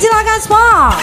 Dijanjikan gaspol.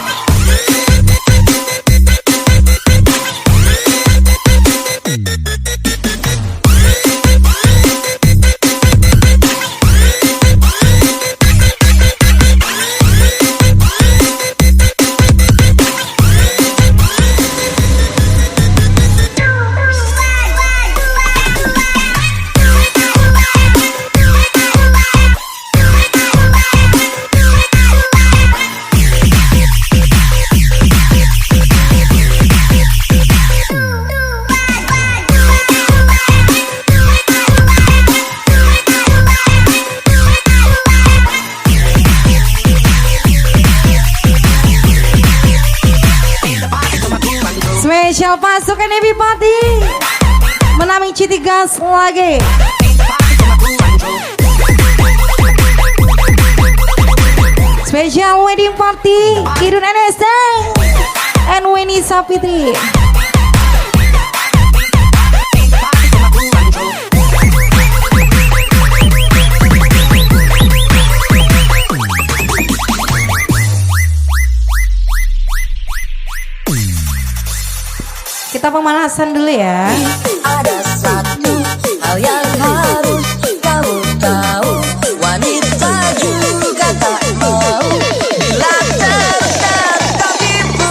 Spesial pasukan everybody menami Citi gas lagi. Spesial wedding party Kidun NST and Weni Sapitri. Kita pemanasan dulu ya. Ada satu hal yang harus kamu tahu, wanita juga tak mau bila tertipu.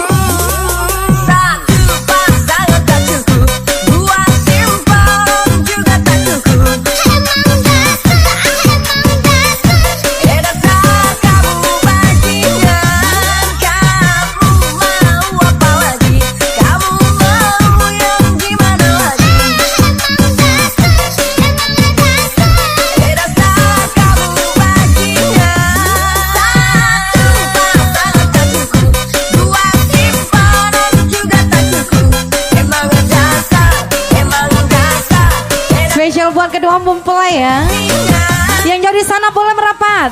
Satu pasangan tak cukup, dua simpan juga tak cukup. Dasar kamu bajingan, kamu mau apa lagi? Kamu mau yang gimana lagi? Dasar kamu bajingan, satu pasangan tak cukup, dua simpanan juga tak cukup. Emang dasar. Spesial buat kedua mempelai ya. Yang jauh di sana boleh merapat.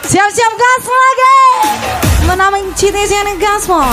Siap-siap gas lagi. Menamai Citi Sian Gaspol.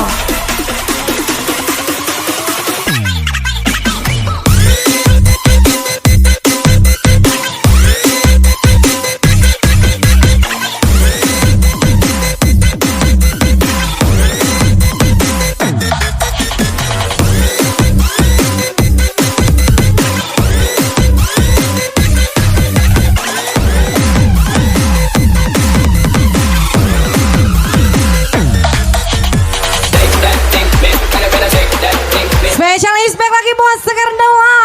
Spesial ispek lagi bos Sekar Dawa.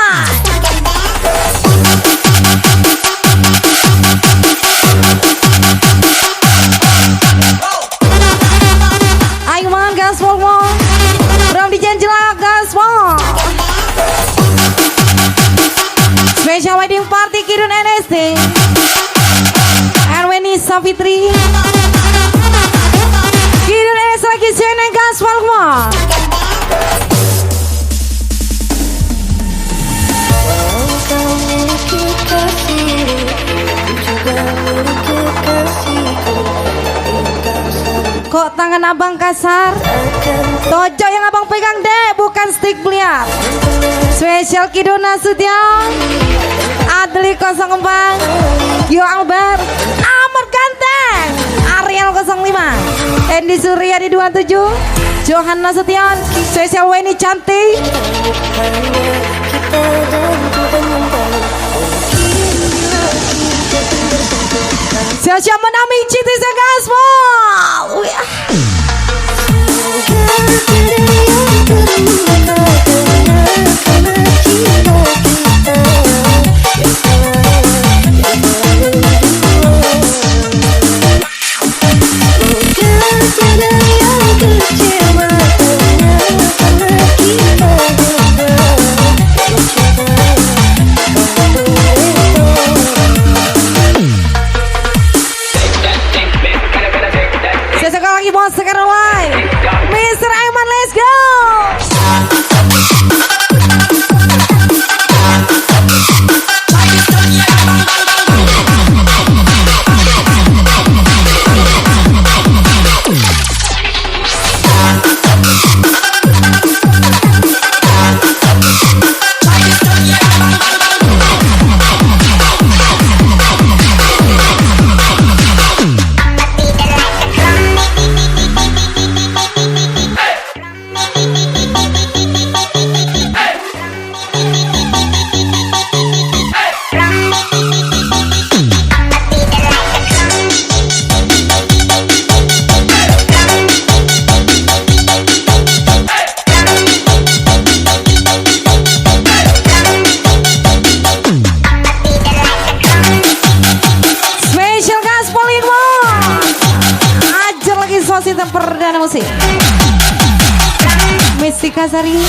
Ayo man gaspol mo. Belum dijanjikan gaspol. Spesial wedding party Kidun NST and Weni Sapitri. Kidun NST lagi siang gaspol mo. Kok tangan abang kasar? Tojo yang abang pegang deh, bukan stick biliar. Spesial Kidun Nasution, Adli 04, Yo Albert, Amar Ganteng, Ariel 05, Endi Surya di 27, Johan Nasution, spesial Weni Cantik. Siap-siap menami Citi Sian Gaspol. Sesekali lagi bos sekarang live. perdana musik Mistika Sari.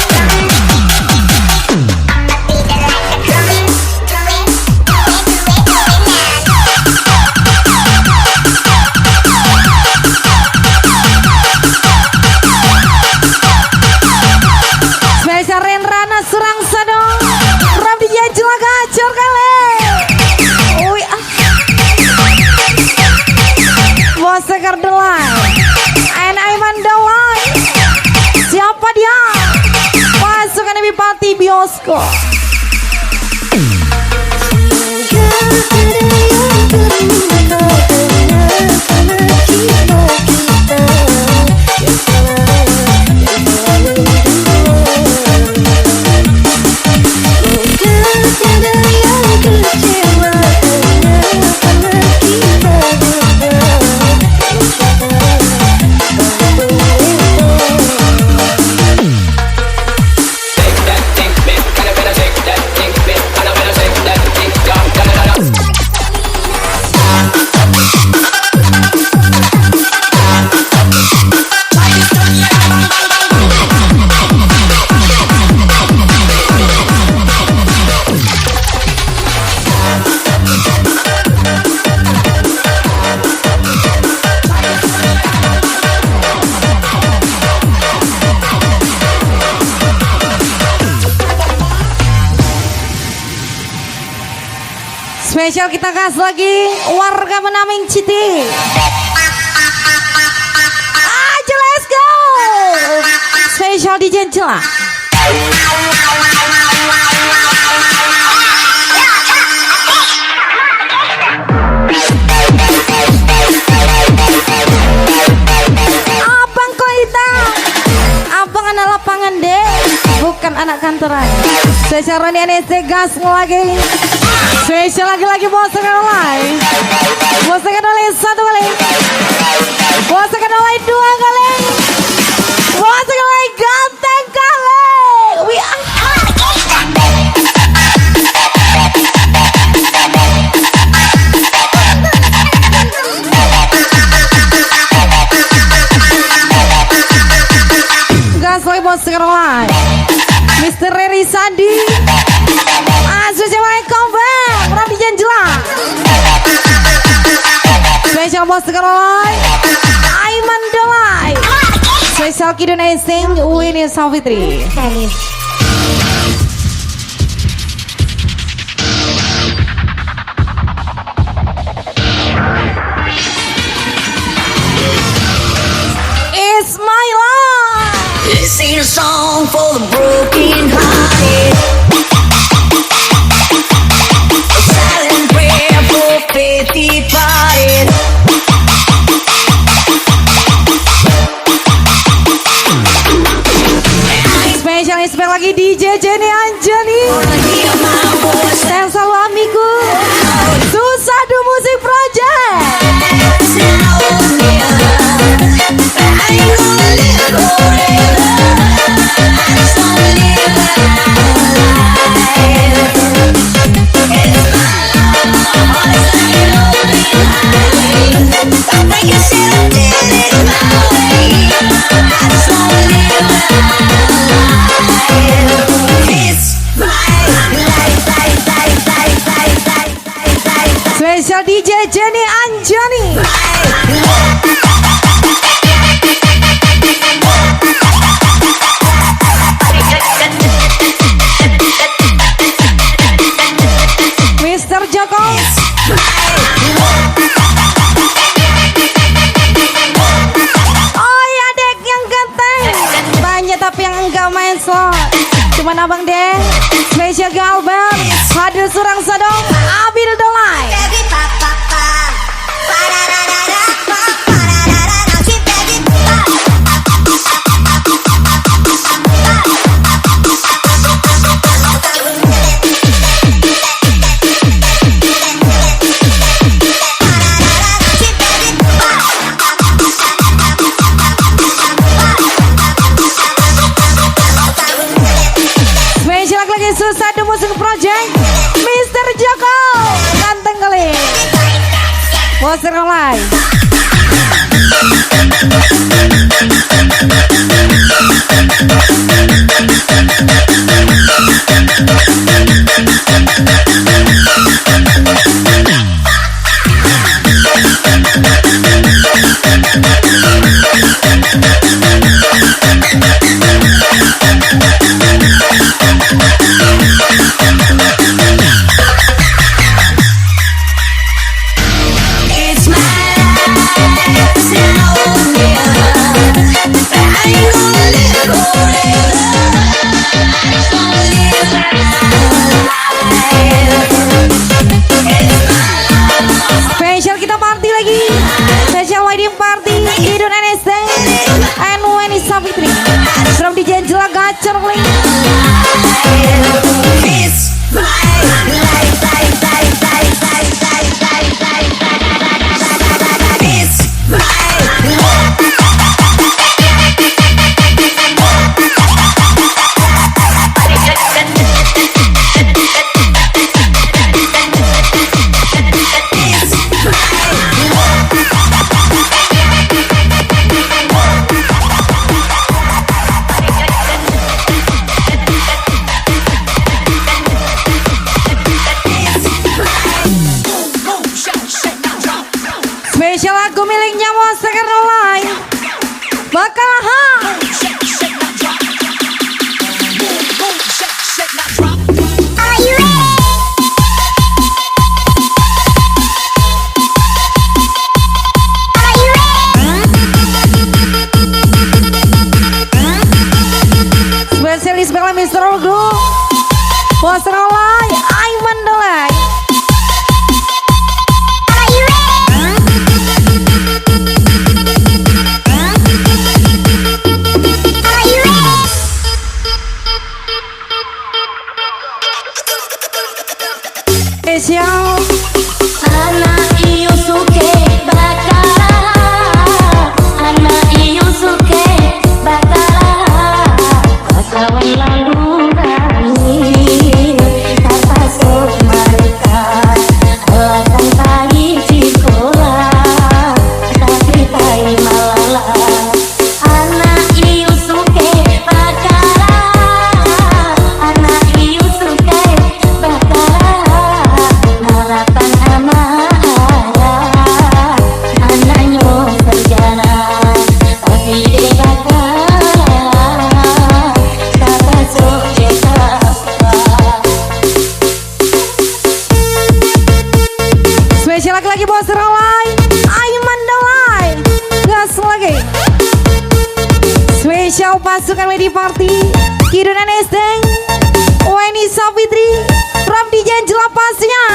Spesial Renrana Surang Sadong Rabdi Jajla gacor kali. Ui ah Bos Sekar Delay And Aiman Delay. Siapa dia? Pasukan Bupati Bioskop. Spesial kita gas lagi warga Menaming Citi. Aja let's go. Spesial DJ Jela. Abang Koita. Abang anak lapangan deh, bukan anak kantoran. Spesial Roni NSC gas lagi. Spesial lagi-lagi Bos Sekar Delay. Bos Sekar Delay 1 kali. Bos Sekar Delay 2 kali. Bos Sekar Delay ganteng kali. We are gas lagi Bos Sekar Delay. Mr. Reri Sandi. Assalamualaikum Bang Rabdi Janjela. Spesial Bos Sekar Delay Aiman Delay. Spesial Kidun Esing Winnie Safitri. It's my life. This ain't a song for the broken hearted. A silent prayer for faith departed. Spesial lagi DJ Jenny Anjani. Sayang selalu amiku. Susadu Musik Project. Spesial DJ Jenny Anjani. Mr. Joko. Oh ya dek yang ganteng. Banyak tapi yang enggak main slot. Cuman abang deh. Spesial Galbel. Hadir Surang Sadong Abil Delay. Spesial lagi Susadu Musik Project Mr. Joko. Ganteng kali Bos Sekar Delay. It's my life, so yeah. I ain't gonna live forever. I'm gonna live my life. Spesial kita party lagi. Spesial wedding party Kidun NST and Weni Savitri from DJ Angela Gacor lagi. It's my life, life, life, life, life, life, life, life, life. It's my Spesial lagu miliknya Monster Online bakal ha. Spesialis bakal Mr. Ogo Monster Online Aiman Delay. Spesial Anak Yusuke bakal, anak Yusuke bakal, kawan lalu rani, tak sok mereka, akan pagi di sekolah, tapi tai malah. Anak Yusuke bakal, anak Yusuke bakal. Harapan anak anaknya berjalan, tapi dia bakal tak masuk desa. spesial lagi bos Rolai Aiman Delay. Gas lagi. Spesial pasukan wedding party Kidun NST Weni Savitri from DJ Angela pasnya.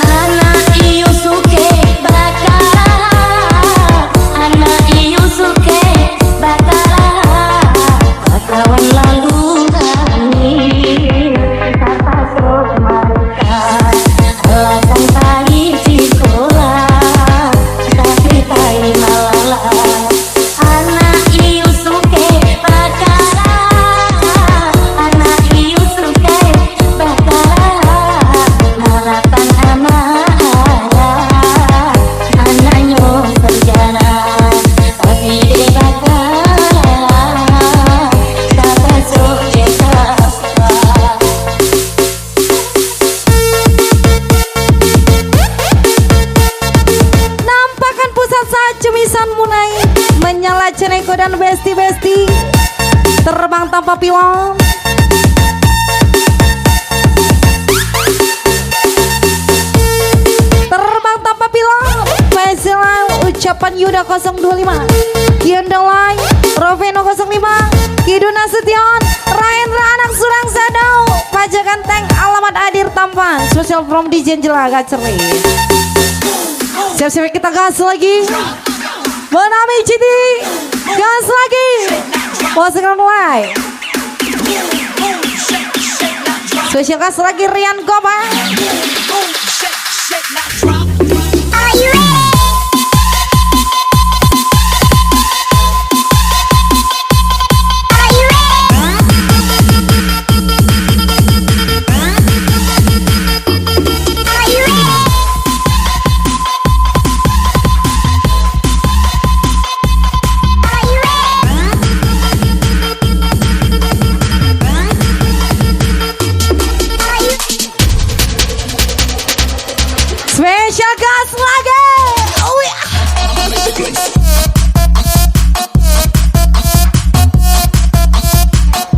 Anak Yusuke bakal, anak Yusuke bakal, kawan lalu rani, tak masuk mereka, akan pagi di sekolah, tapi tai malah. Anak Yusuke bakal, anak Yusuke bakal, harapan anak anaknya berjalan, tapi dia bakal tak masuk desa. Nampakkan pusat saat cemisan mulai menyala Ceneko dan besti-besti terbang tanpa pilot. Terbang tanpa pilot. Spesial ucapan Yuda 025 Kiondolai Roveno 05 Kidun Nasution Rahendra anak Surang Sadau Pajakan Tank alamat Adir Tampan. Spesial from DJ Angela Gacor. Siap-siap kita gas lagi. Bonami Citi gas lagi. Posisikan mulai. Spesial kas lagi Rian Gopal. Are you ready? Are you Spesial gas lagi. Oh ya.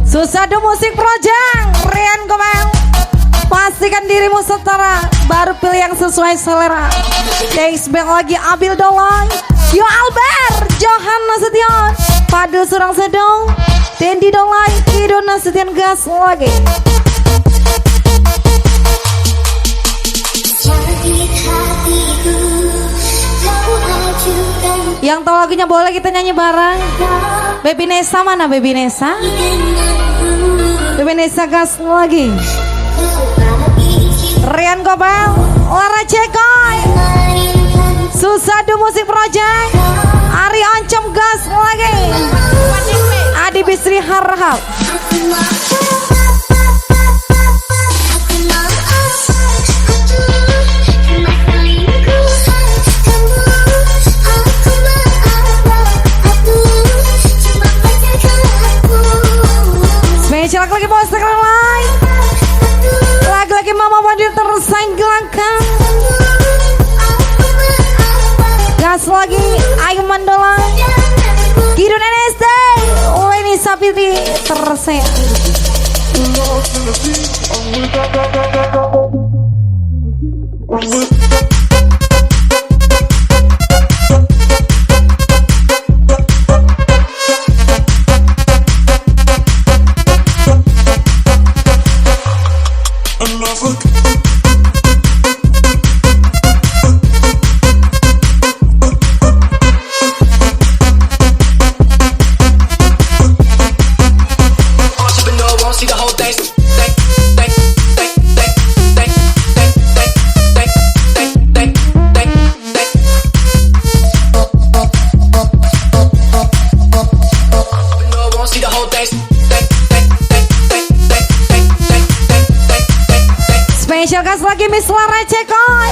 Susah do musik project Rian Gopal. Pastikan dirimu setara, baru pilih yang sesuai selera. Thanks bank lagi Abil Dolong, Yo Albert, Johan Nasution, Padul Surang Sedong, Dendi Dolai, Kido Nasution gas lagi. Yang tahu lagunya boleh kita nyanyi bareng. Baby Nesa mana Baby Nesa? Baby Nesa gas lagi. Rian Gopal, Lara Cekoy, Susadu Musik Project, Ari Oncom gas lagi. Adi Bisri Harahap. Spesial lagi bos lain. Lagi-lagi Mama Wadir tersayang gelangkang. Gas lagi Ayu Mandola, Kido NSD, Leni Sapitri tersayang. Spesial gas lagi Miss Lara Cekoy,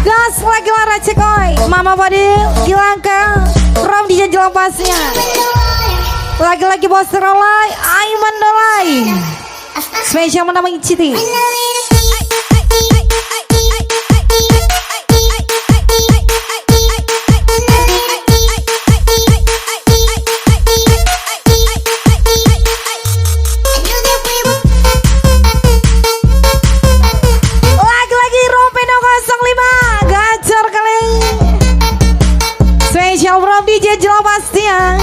gas lagi Lara Cekoy, Mama Badil, Gilangka, Rom di jelang pasnya. Lagi-lagi bos Rolai, Aiman Dolai. Spesial menamai Citi. DJ Jelang Pastia.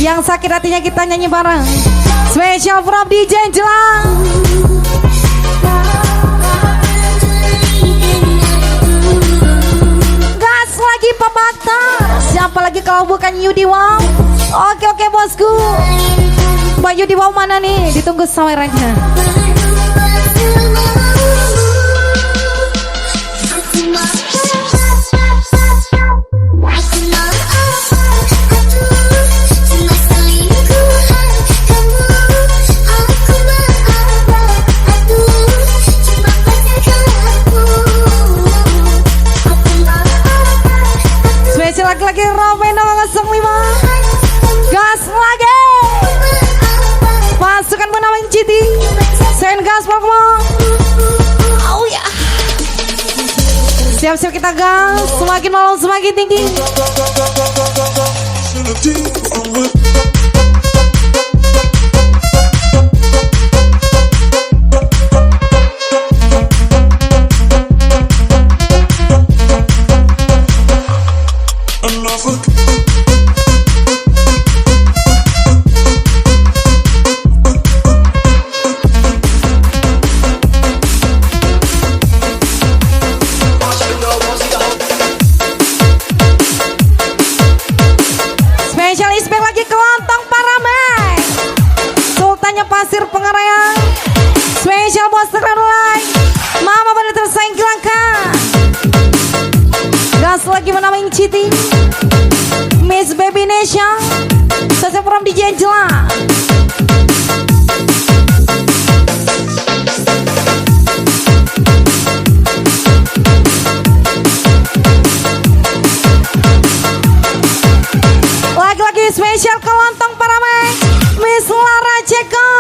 Yang sakit hatinya kita nyanyi bareng. Spesial from DJ Jelang. Gas lagi pemata. Siapa lagi kalau bukan Yudi Wow? Oke bosku. Mbak Yudi Wow mana nih? Ditunggu sawerannya. Lagi Romeno 05. Gas lagi. Pasukan Benawang Citi. Sen gas Pokemon. Oh ya. Siap-siap kita gas. Semakin malam semakin tinggi. Spesial Ispek lagi keluar DJ Angela. Lagi-lagi spesial ke lontong para mek Miss Lara Ceko.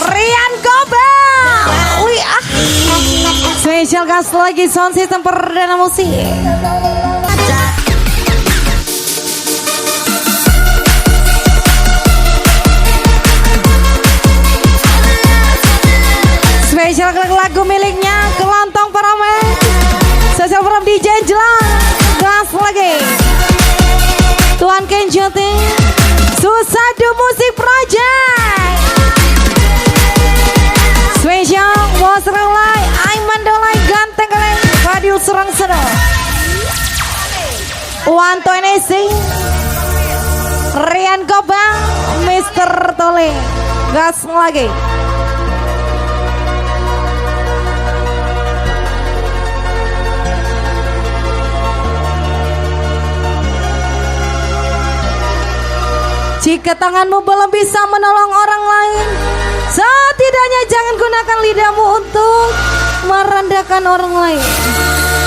Rian Gobel. Wih ah. Spesial gas lagi sound system perdana musik. Spesial lagu miliknya Kelontong Parame. Spesial from DJ Angela. Gas lagi. Tuan Kenjoti. Susadu Musik Project. Spesial Bos Relay Aiman Dolai Ganteng Keleng Fadil Serang Sedang Wanto NSC Rian Gobang Mr. Tole. Gas lagi. Jika tanganmu belum bisa menolong orang lain, setidaknya jangan gunakan lidahmu untuk merendahkan orang lain.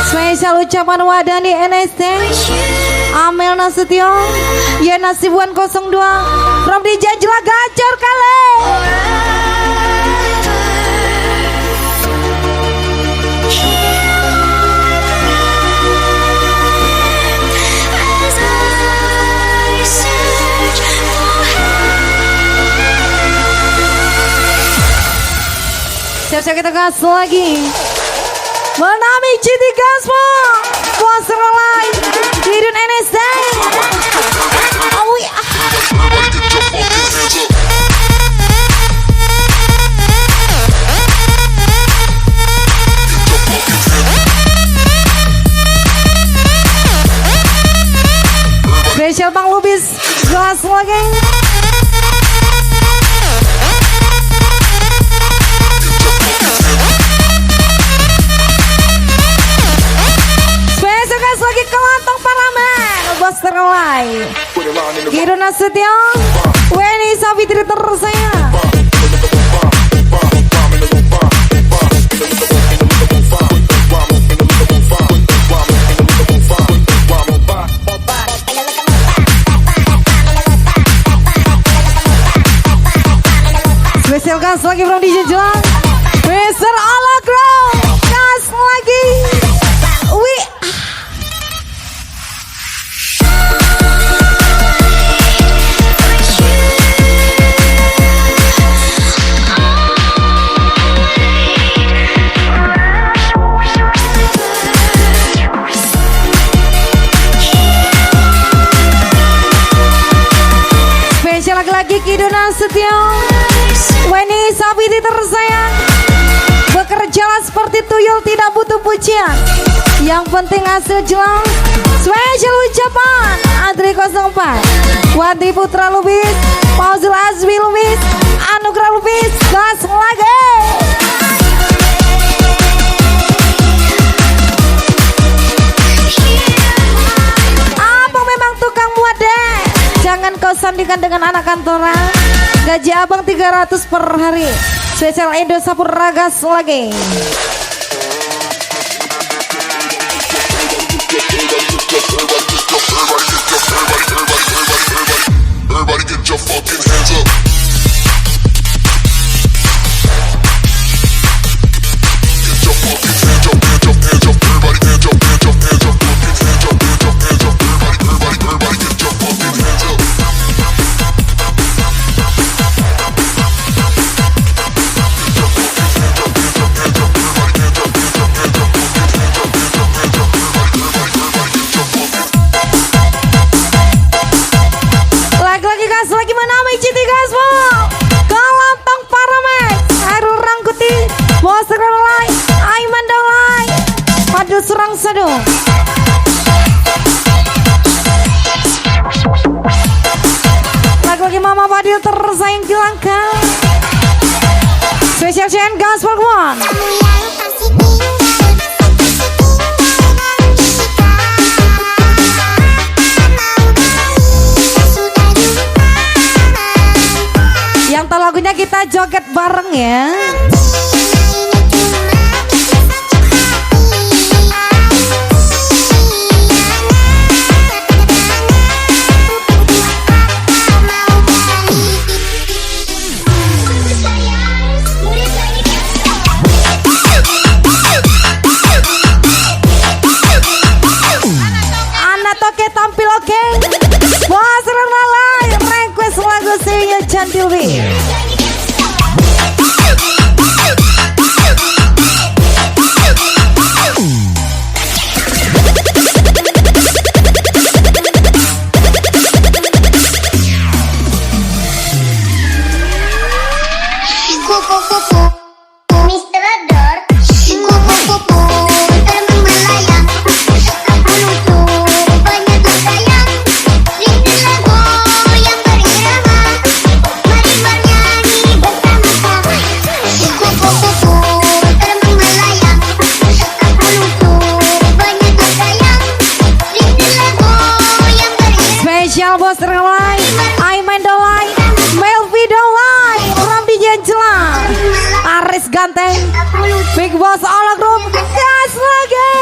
Spesial ucapan Wadani NST Amel Nasution Yena Sibuan 02 From DJ Angela Gacor kali. Siap-siap kita gas lagi. Menami Citi Gospel Bos Relay Hidun NSD. Oh ya. Spesial Bang Lubis gas lagi. Lagi Kelontong Paramen Bos Relay Gido Nasution Weni Savitri tersayang. Spesial gas lagi from DJ Jelang Mr. Alagro. Gas lagi. Wih. Lagi Kido Nasution Weni Sabiti tersayang. Bekerjalah seperti tuyul, tidak butuh pujian, yang penting hasil jelas. Spesial ucapan Adri 04 Wadi Putra Lubis, Pauzul Azmi Lubis, Anugerah Lubis. Gas lagi. Jangan kau sandingkan dengan anak kantoran. Gaji abang 300 per hari. Spesial Edo Sapura gas lagi. Everybody get your fucking hands up. Get your fucking hands up, hands up, hands up. Everybody hands up, hands up, hands up. Hands up, hands up, hands up. Everybody get your fucking hands up. Hands up, hands up, hands up. Everybody Surang Sado. Lagi Mama Fadil tersayang Kilangka. Special Chain Gospel One. Yang tahu lagunya kita joget bareng ya. Tampil oke. Bos Renalai request lagu Siriya Cantilwi. Mr. Ador, kupu-kupu terbang melayang, aku lucu, rupanya tuh sayang. Rindu lagu yang berirama, mari bernyanyi bersama-sama. Kupu-kupu terbang melayang, aku lucu, rupanya tuh sayang. Rindu lagu yang berirama. Spesial Bos Renalai, Aiman Dolai, Melvi Dolai, Ramdi Janjela, Aris Ganteng, Big Boss All Group, gas lagi.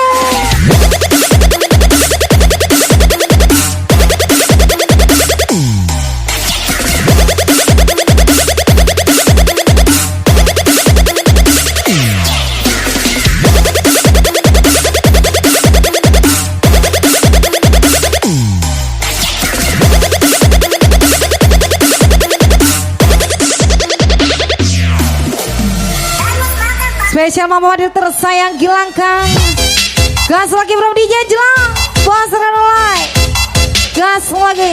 Spesial Mama Fadil tersayang Gilangkang. Gas lagi Bro DJ Jelang. Bos Renalai. Gas lagi.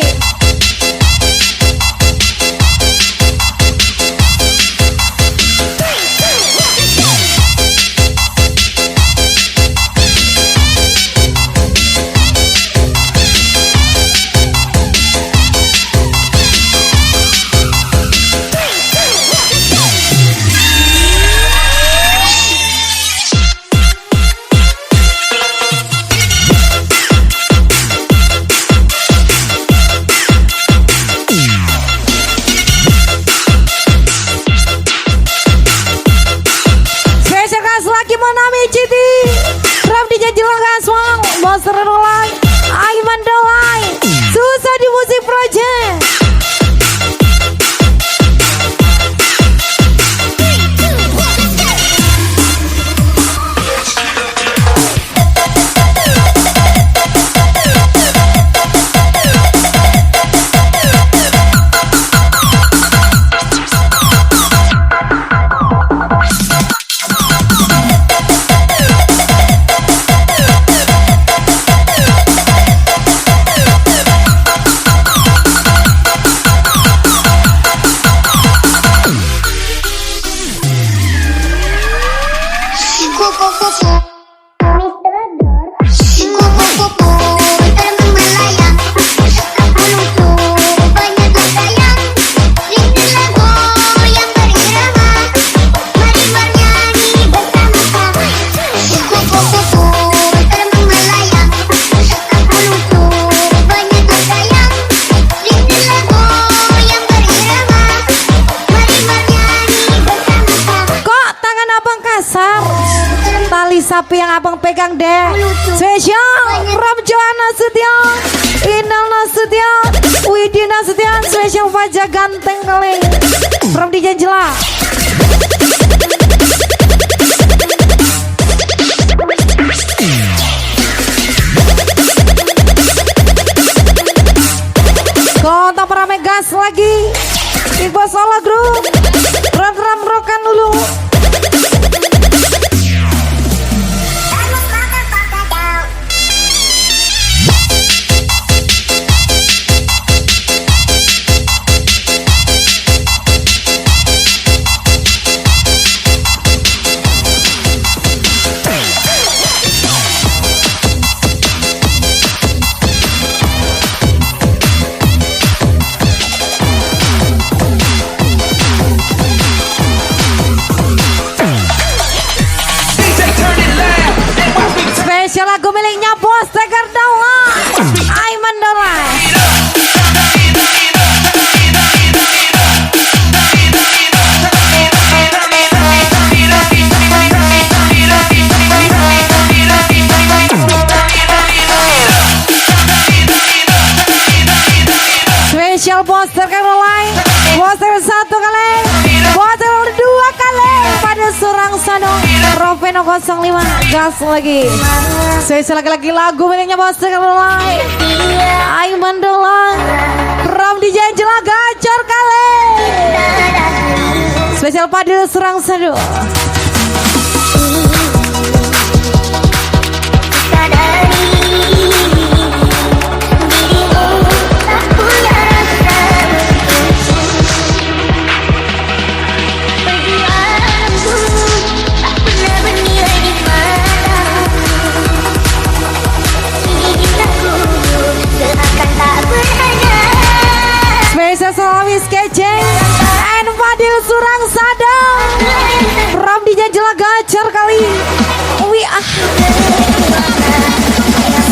Bos Renalai, Aiman Dolai, susah di musik project. Sapi yang abang pegang deh. Spesial Ram Joana Sution, Inal Nasution, Widi Nasution. Spesial Fajar Ganteng kali Ram di Janjela. Kota Parame gas lagi. Big Boss All Group. Program rokan dulu. Roveno 05. Gas lagi. Spesial lagi-lagi lagu miliknya Bos Tekerolai. Ayo Mandola. Ram DJ Jela gacor kali. Spesial Padil Serang Sadu. Spesial Solawis Keceng and Fadil Surang Sada. Ram DJ Jela gacor kali.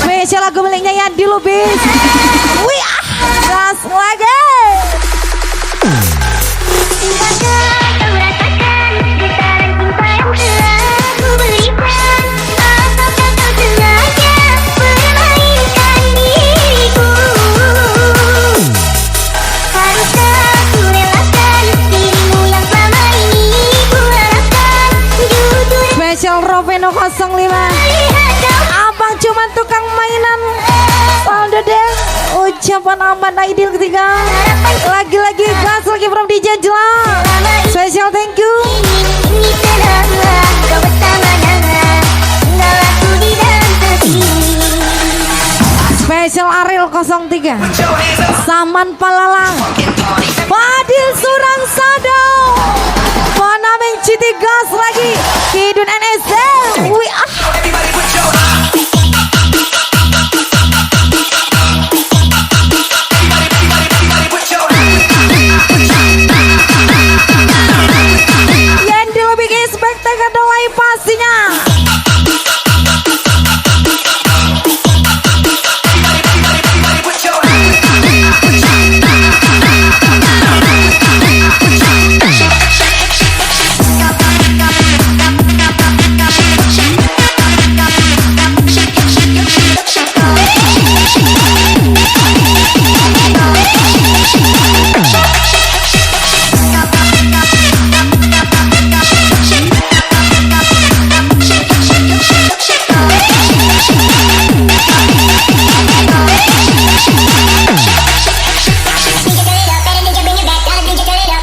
Spesial lagu miliknya Yandi Lubis. Gas lagi. Spesial Roveno 05. Abang cuman tukang mainan. Saldo deh. Ucapan aman Aidil ketiga. Lagi-lagi gas lagi from DJ Jela. Spesial thank you. Spesial Ariel 03. Saman Palalang. Fadil Surang Sado. Panameng Citi gas lagi. Kidun NSD. Yang lebih ke spektakel dolai pastinya.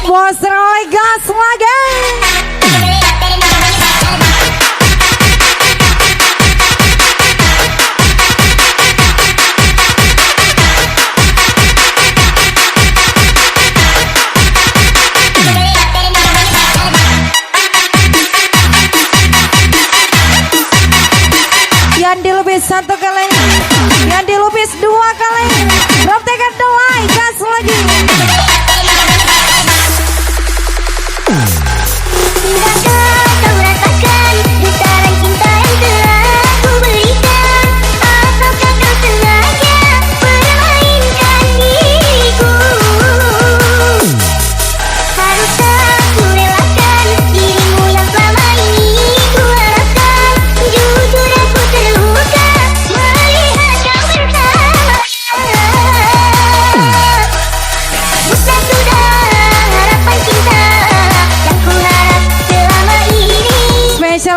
Bos Roy gas lagi. Yang dilupis 1 kali, yang dilupis 2 kali. Drop tekan dolai gas lagi.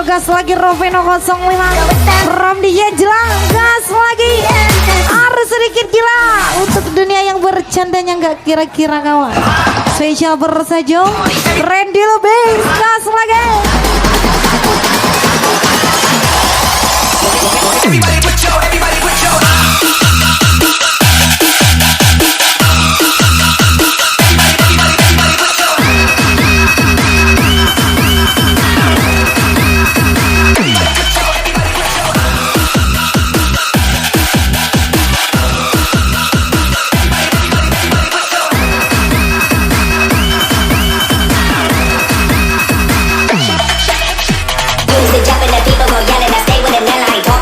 Gas lagi Roveno 05. Ram DJ Jela gas lagi. Harus sedikit gila untuk dunia yang bercandanya nggak kira-kira kawan. Spesial bersajo Randy lebih gas lagi.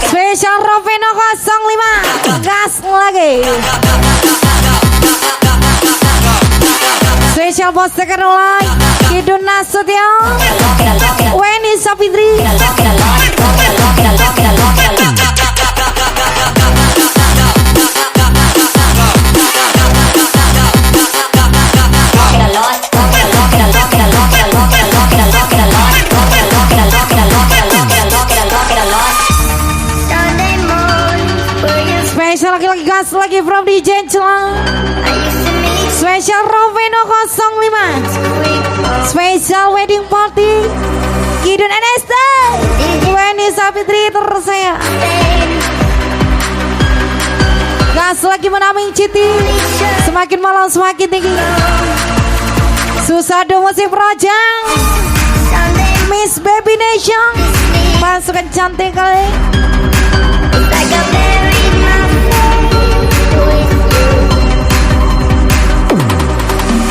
Spesial Roveno 05 gas lagi. Spesial Bos Tekerolai Kidun Nasution Weni Sapitri. Spesial lagi gas lagi from DJ Celang. Spesial Roveno 05. Spesial wedding party Kidun NST Weni Sapitri tersayang. Gas lagi menaming Citi. Semakin malam semakin tinggi. Susah dong musik project Miss Baby Nation. Masukan cantik kali. Like a berry mountain with you.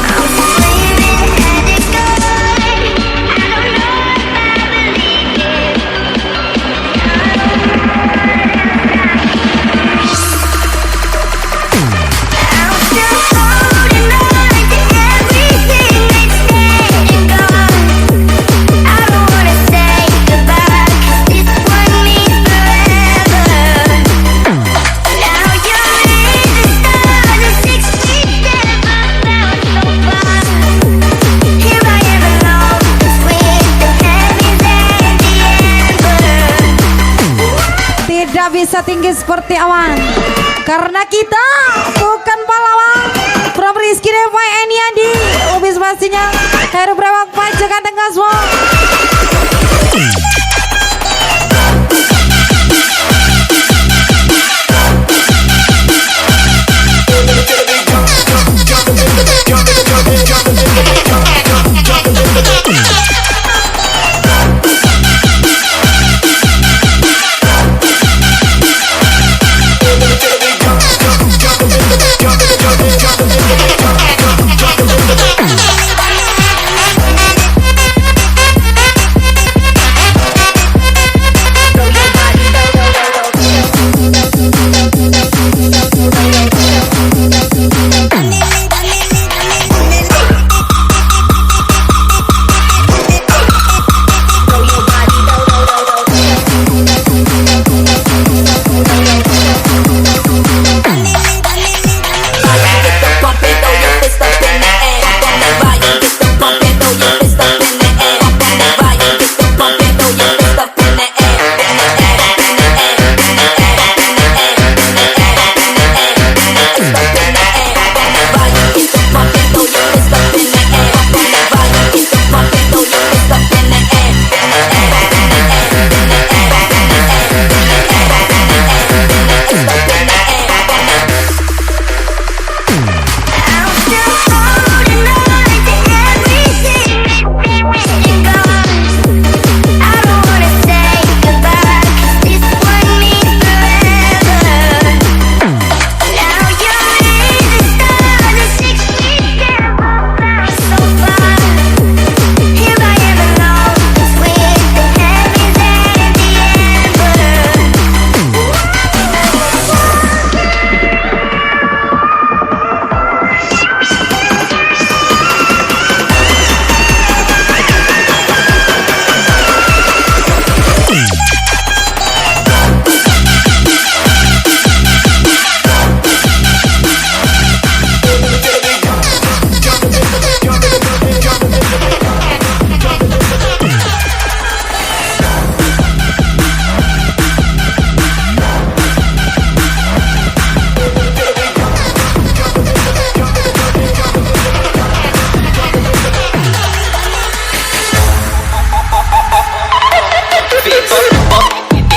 I'm swimming at the good. I don't know if I believe it. I'm still holding on to everything that's dead and gone. I don't wanna say goodbye, 'cause this one means forever. Now you're in the stars, the 6 feet that I found so far. Here I am alone, with the heavens and the ember. Tidak bisa tinggi seperti awan karena kita bukan pahlawan. From Rizky Devai Eniadi Ubis pastinya Heru Brewak Pajakan Tengah semua.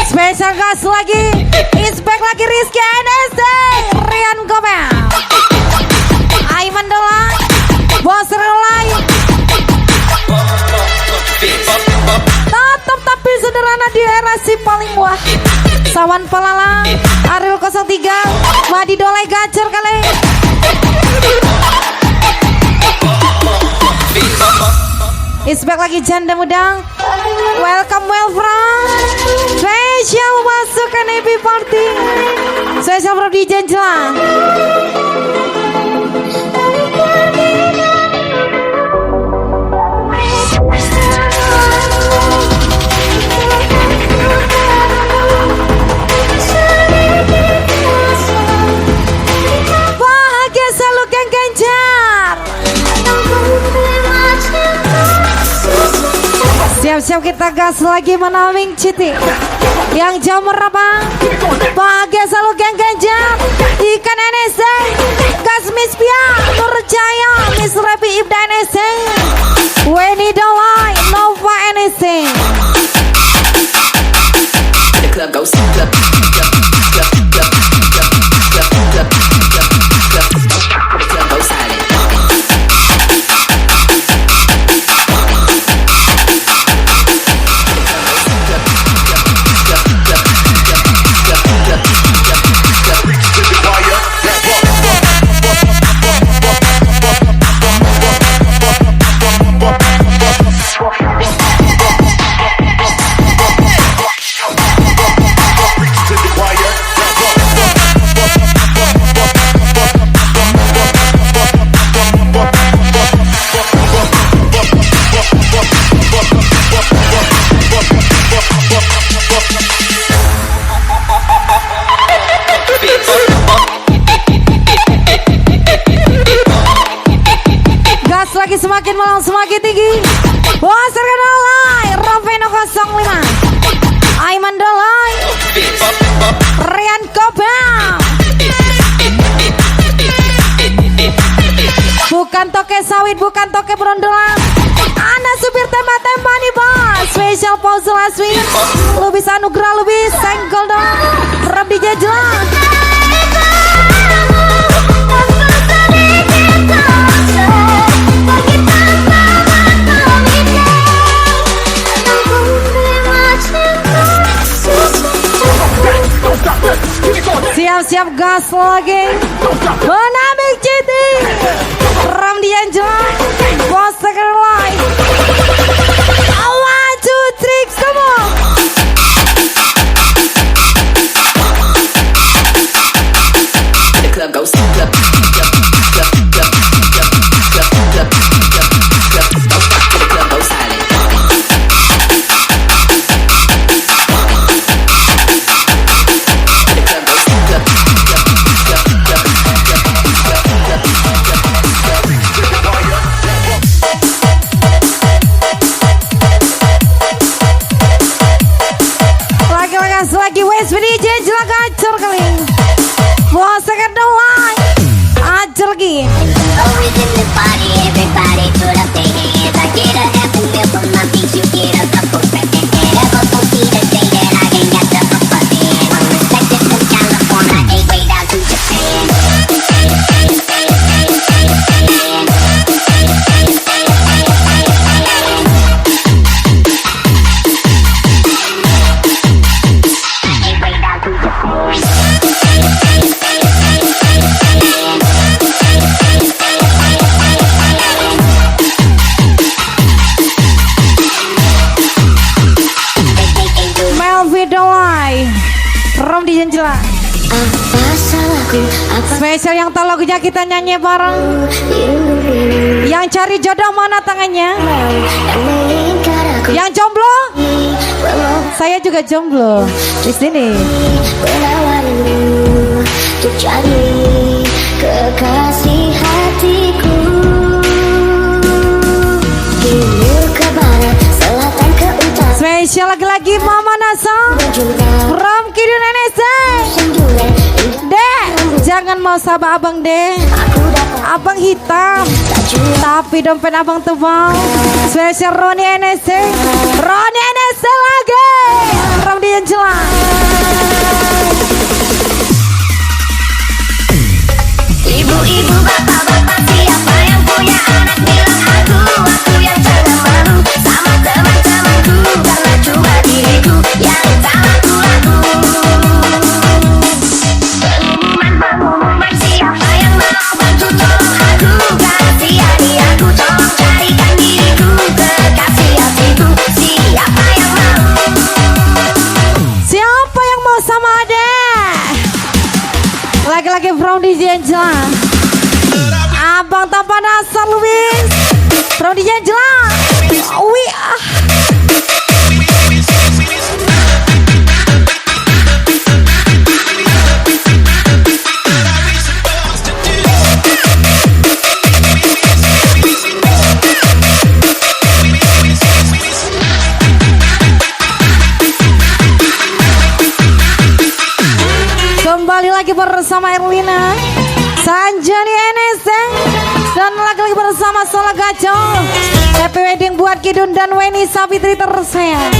Spesial gas lagi Is back lagi Rizky NST Rian Gomel Aiman Dola Bos Relay Tetap tapi sederhana di era si paling wah. Sawan Pelala Ariel 03 Wadi Dolai Gacor kali. Is back lagi janda muda. Welcome Spesial masukkan happy party. Spesial from DJ Jelang. Bahagia selalu Kang Ganjar. Siap-siap kita gas lagi menaming Citi. Yang jam berapa? Bahagia selalu geng ganjar. Ikan NSC, Gas Miss Pia, Nurjaya, Miss Rabi Ibda NSC, Weni Dolai, Nova NSC. The club goes club, club, club, club, club, club, club, club, club. The club goes silent. Gas lagi semakin malam semakin tinggi. Wasser Dolai, Roveno 05, Aiman Dolai, Rian Kobel. Bukan toke sawit, bukan toke berondolan. Ana supir tembak-tembak nih bos. Spesial pause last week. Lu bisa anugerah, lu bisa senggol dong. Rap di jalan. Siap-siap gas lagi. Menamik GT. Ram di jalan. Bos second line. 1, 2, 3, come on. The club goes club, club, club, club, club, club, club, club, club. The club goes silent. Lagi West DJ jelak ajar kali. Bos second line. Ajar lagi. Always in the party, everybody put up their hands. I get a half a meal from my beach, you get a couple seconds. Never gon' see the day that I ain't got the upper hand. I'm respected from California, ain't way down to Japan. Ain't way down to Japan. Melvi Dolai. Rom di Jenjela. Apa salahku? Apa Spesial yang tahu lagunya kita nyanyi bareng. Yang cari jodoh mana tangannya? yang melingkar aku? Yang jomblo? Saya juga jomblo di sini. Menawarmu untuk jadi kekasih hatiku. Timur ke barat, selatan ke utara. Spesial lagi-lagi Mama Nasa. Cinta Rom Kidul Nenese. senduran Dek, jangan mau sabar abang deh. aku dapat Abang hitam, tak cuma tapi dompet abang tebal. Spesial Roni NSC. Roni NSC lagi. Rom di Angela. ibu-ibu, bapak-bapak, siapa yang punya anak bilang aku yang jangan malu sama teman-temanku karena cuma diriku yang tak laku-laku. Pengumuman siapa yang mau bantu tolong aku kasihani aku tolong carikan diriku kekasih hatiku siapa yang mau. Siapa yang mau sama adek? Lagi-lagi from DJ Angela. Abang tanpa dasar Luis. From DJ Angela. bersama Erlina, Sanjani NSC, dan lagi-lagi bersama Sola Gacor. Happy wedding buat Kidun dan Weni Sapitri tersayang.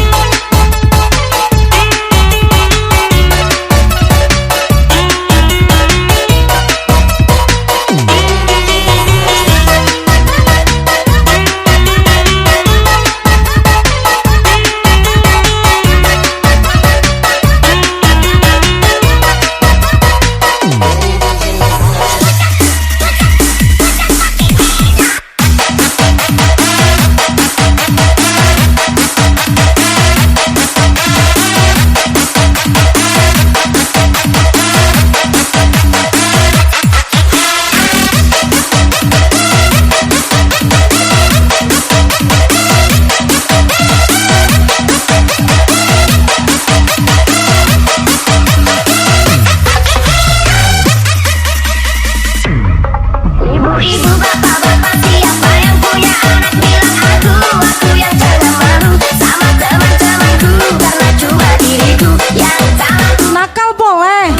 Ibu bapak-bapak siapa yang punya anak bilang aku yang jangan malu sama teman-temanku karena cuma diriku yang tahu. Nakal boleh,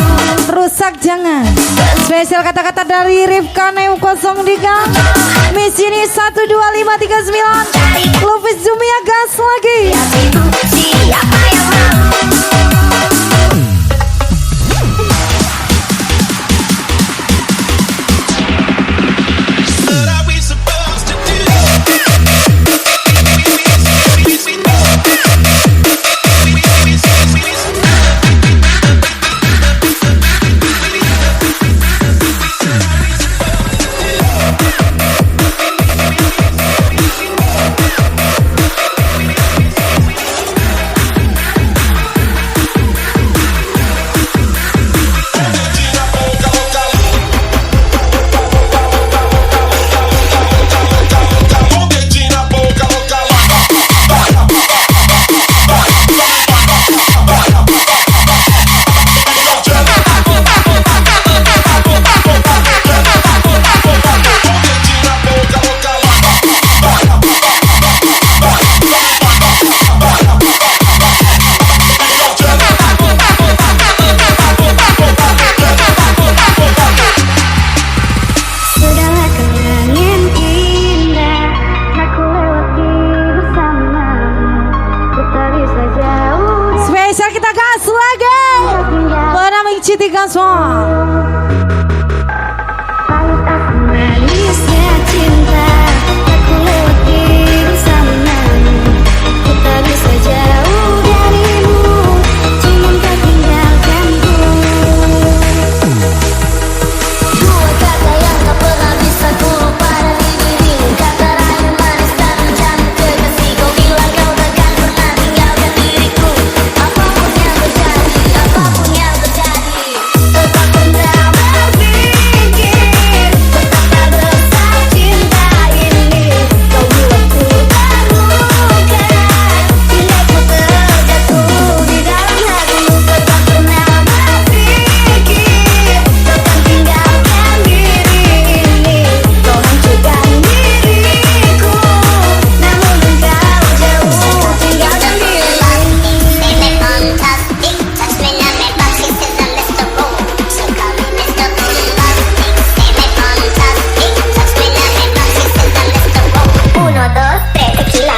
rusak jangan. Spesial kata-kata dari Rifka Neu 03, Miss ini 12539, Lufis Zumia gas lagi. Ibu siapa yang mau? Citi Gasol. Manisnya cinta aku lewati bersamamu. Ku tak bisa jauh darimu, cuma kau tinggalkanku. Dua kata yang tak pernah bisa ku lupa dari dirimu. Kata rayu manis dan rencana kekasih. Kau bilang kau takkan pernah tinggalkan diriku. Apapun yang terjadi, apapun yang terjadi. Tetap pernah berpikir, tetap tak bersah cinta ini. Kau buatku terluka, hingga ku terjatuh di dalam hatimu. Tetap pernah berpikir, takkan tinggalkan diri ini. Kau hancurkan diriku, namun engkau jauh tinggalkan diri. Uno, dos, tres, tequila.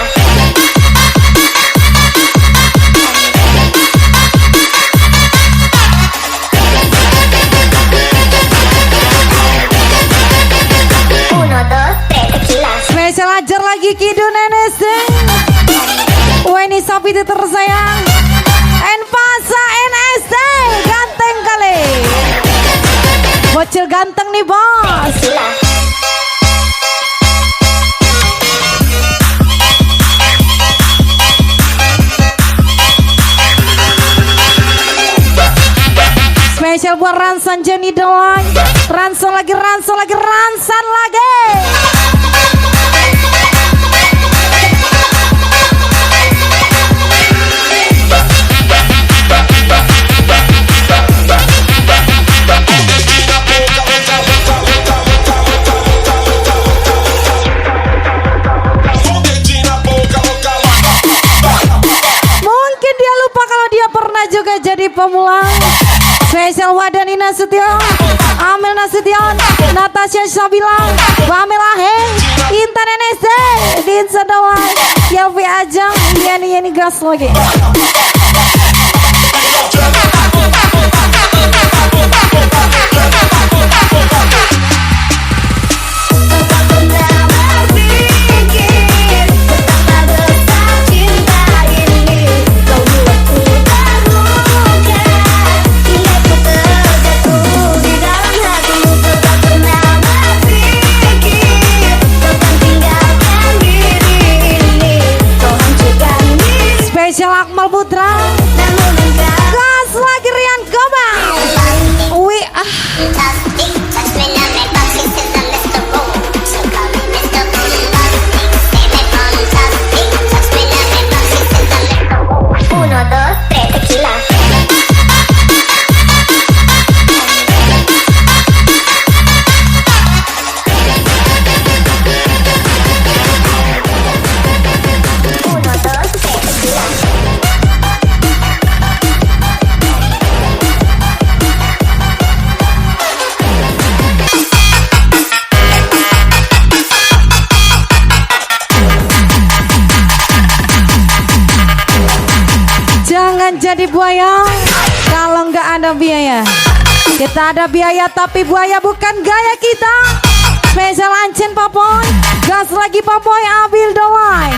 Uno, dos, tres, tequila. Spesial ajar lagi Kidun NSC, Weni Sapitri tersayang, Enpasa NSC, ganteng kali. Bocil ganteng nih bos. Tequila. Spesial buat Ransan Jenny Dewan, Ransan lagi, Ransan lagi, Ransan lagi. Mungkin dia lupa kalau dia pernah juga jadi pemula. Spesial Wadani Nasution, Amel Nasution, Natasha Sabila, Pamela Heng, Intan NSD, Din Sadawai, Yelvi Ajang, Yani gas lagi. Spesial Akmal Putra, gas lagi Rian Gobang. Wi Uno, dos, tres, tequila. Uno, dos, tres, tequila. Jangan jadi buaya kalau nggak ada biaya. Kita ada biaya tapi buaya bukan gaya kita. Spesial Ancen Papoy, gas lagi Papoy Abil Dolai.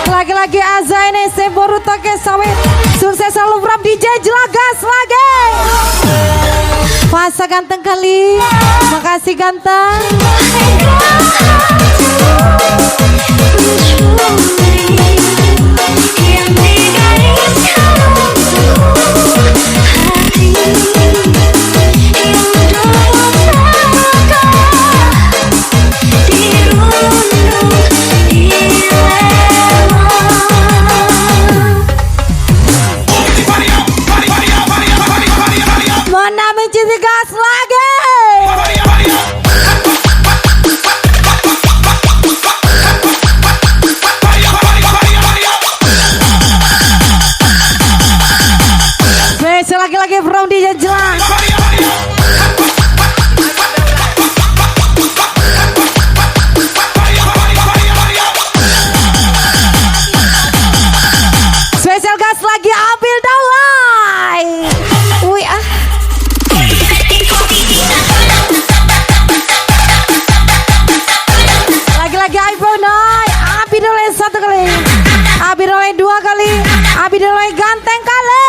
Lagi-lagi Azaine Seboru Toke Sawit. Sukses selalu Bram DJ Jelagas lagi. Fasa ganteng kali. Makasih ganteng. Mana mencintai gas lagi. Spesial lagi-lagi from DJ Jelang. Spesial gas lagi Abil Dawai. Wih ah. Lagi-lagi iPhone Noy. Abi Dolai 1 kali, Abi Dolai 2 kali, Abi Dolai ganteng kali.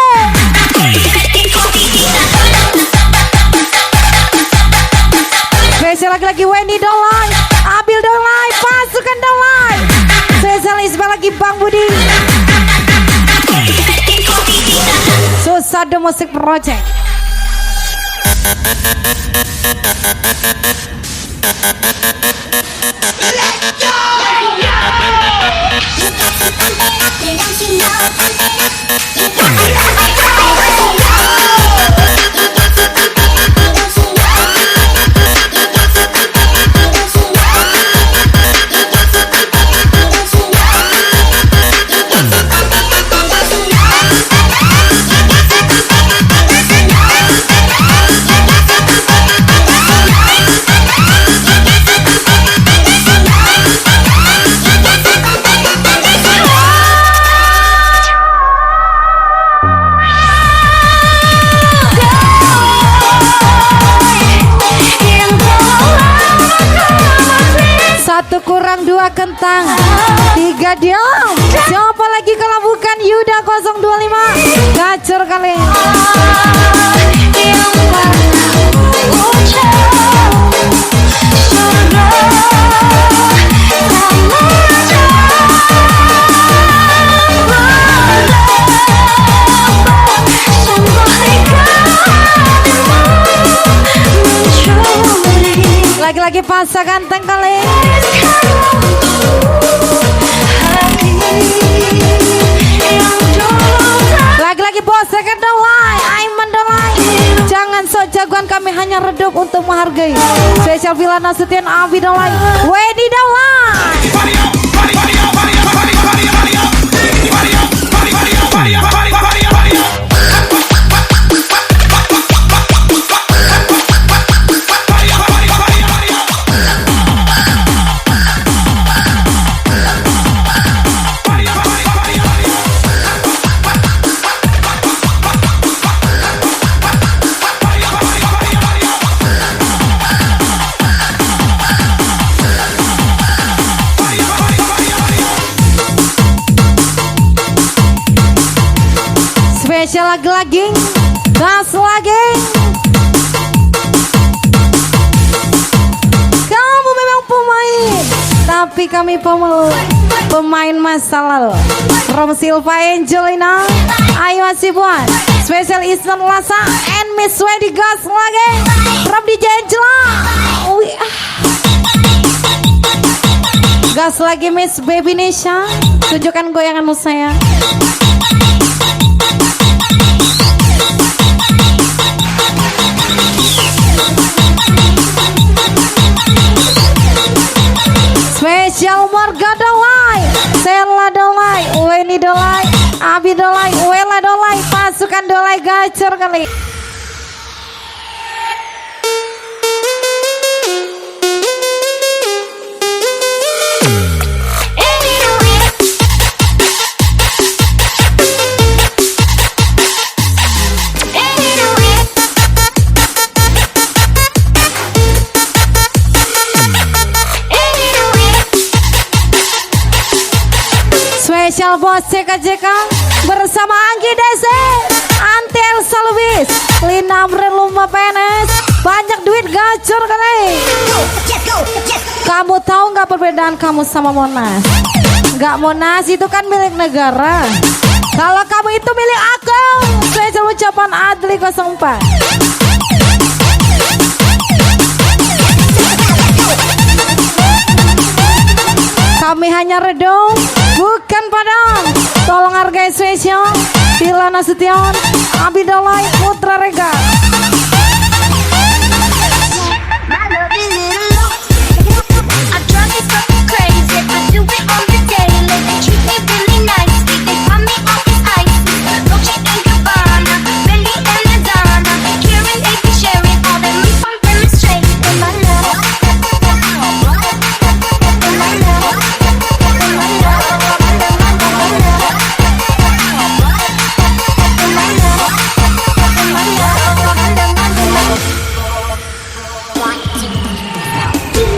Spesial lagi-lagi Wendy Dolai, Abil Dolai, pasukan Dolai. Spesial Ismail lagi Bang Budi. Susah Musik Project. Satu kurang 2 kentang, 3 diam. Siapa lagi kalau bukan Yuda 025? Gacor kali. Lagi-lagi pasangan ganteng kali. hidup untuk menghargai. Spesial Villa Nasution Abidolai Wedi Dolai. Spesial lagi, gas lagi. Kamu memang pemain, tapi kami pemain masa lalu. Rom Silva Angelina, ayo masih buat. Spesial Isnan Lasa and Miss Wedi, gas lagi. Rob DJ Angela. Gas lagi Miss Baby Nisha, tunjukkan goyanganmu saya. Spesial Marga Dolai, Sela Dolai, Weni Dolai, Abi Dolai, Wela Dolai, pasukan Dolai gacor kali. Spesial Bos JK bersama Anggi Dese, Anti Elsa Lubis, Lina Amreluma PNS, banyak duit gacor kali. Kamu tahu nggak perbedaan kamu sama Monas? Nggak, Monas itu kan milik negara. Kalau kamu itu milik aku. Spesial ucapan Adli 04. Kami hanya redung, bukan padam. Tolong hargai spesial Villa Nasution Abidolai Putra Rega.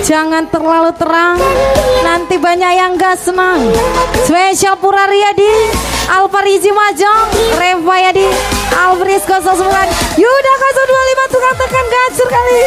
Jangan terlalu terang, nanti banyak yang gak senang. Spesial Pura Riyadi, Alfarizi Majong, Reva Yadi, Alfris 09, Yuda 025, tukang tekan gacor kali.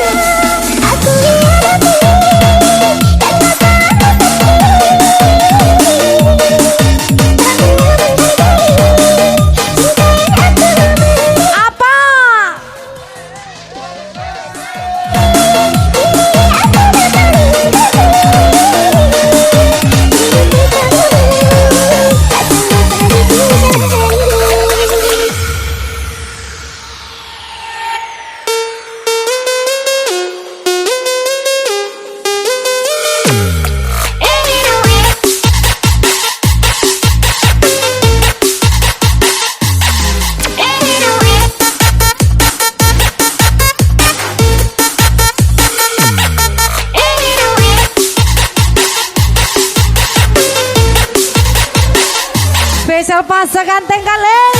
Spesial pasangan Tenggaleng.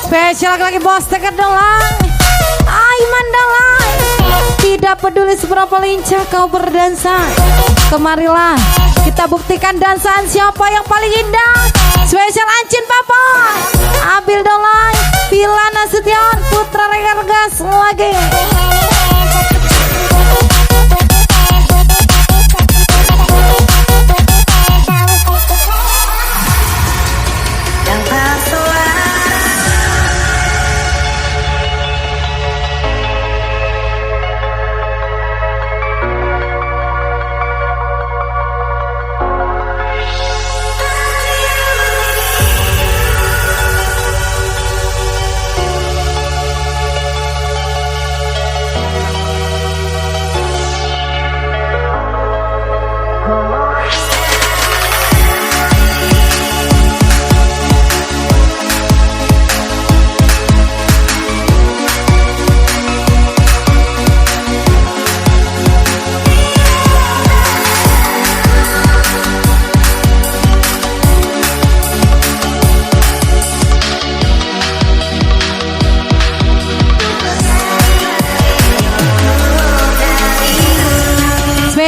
Spesial lagi bos tekan Dolai, Aiman Dolai. Tidak peduli seberapa lincah kau berdansa, kemarilah kita buktikan dansaan siapa yang paling indah. Spesial Ancin Papa. Abil Dolai, Villa Nasution, Putra Regar gas lagi.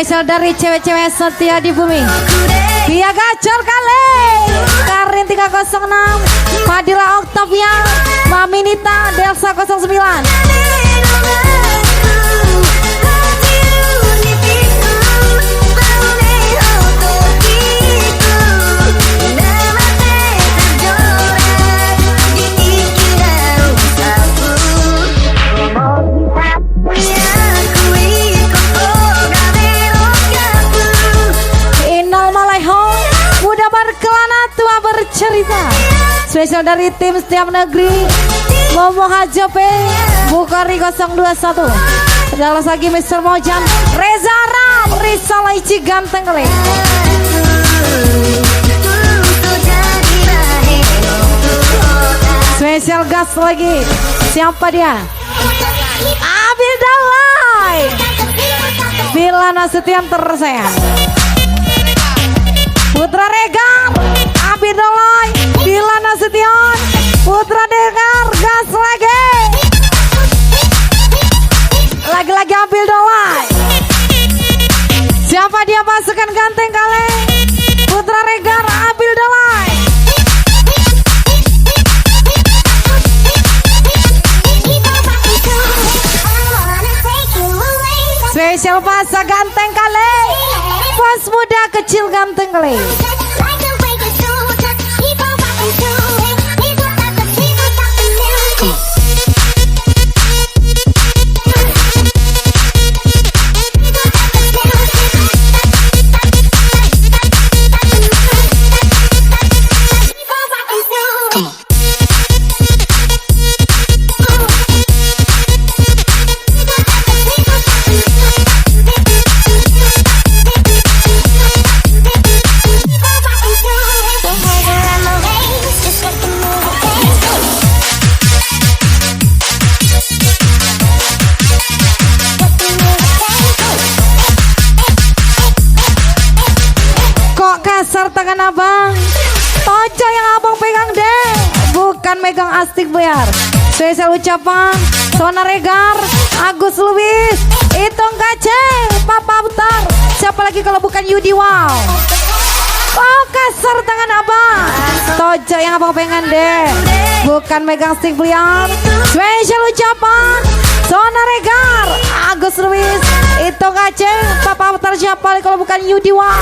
Spesial dari cewek-cewek setia di bumi. Via Gacor kali Karin 306, Fadila Octavia, Mami Nita, Delsa 09. Cerita spesial dari tim setiap negeri Momo Hajope Bukari 021 Dalam lagi Mr. Mojan Reza Ram Rizal Ici ganteng kali. Spesial gas lagi. Siapa dia? Abil Dalai Villa Nasution tersayang Putra Regar Abil Dalai Villa Nasution Putra Regar gas lagi. Lagi-lagi Abil Dalai. Siapa dia pasukan ganteng kali? Putra Regar Abil Dalai. Spesial pasang ganteng kali. Bos muda kecil ganteng kali. Tangan abang Tojo yang abang pegang deh, bukan megang astik bayar. Spesial ucapan Sona Regar, Agus Luis, Itong Kace, Papa Putar. Siapa lagi kalau bukan Yudi Wow. Oh kasar tangan abang Tojo yang abang pengen deh, bukan megang stick belian. Spesial ucapan Sona Regar, Agus Luis, Itong Kace, Papa Putar. Siapa lagi kalau bukan Yudi Wow.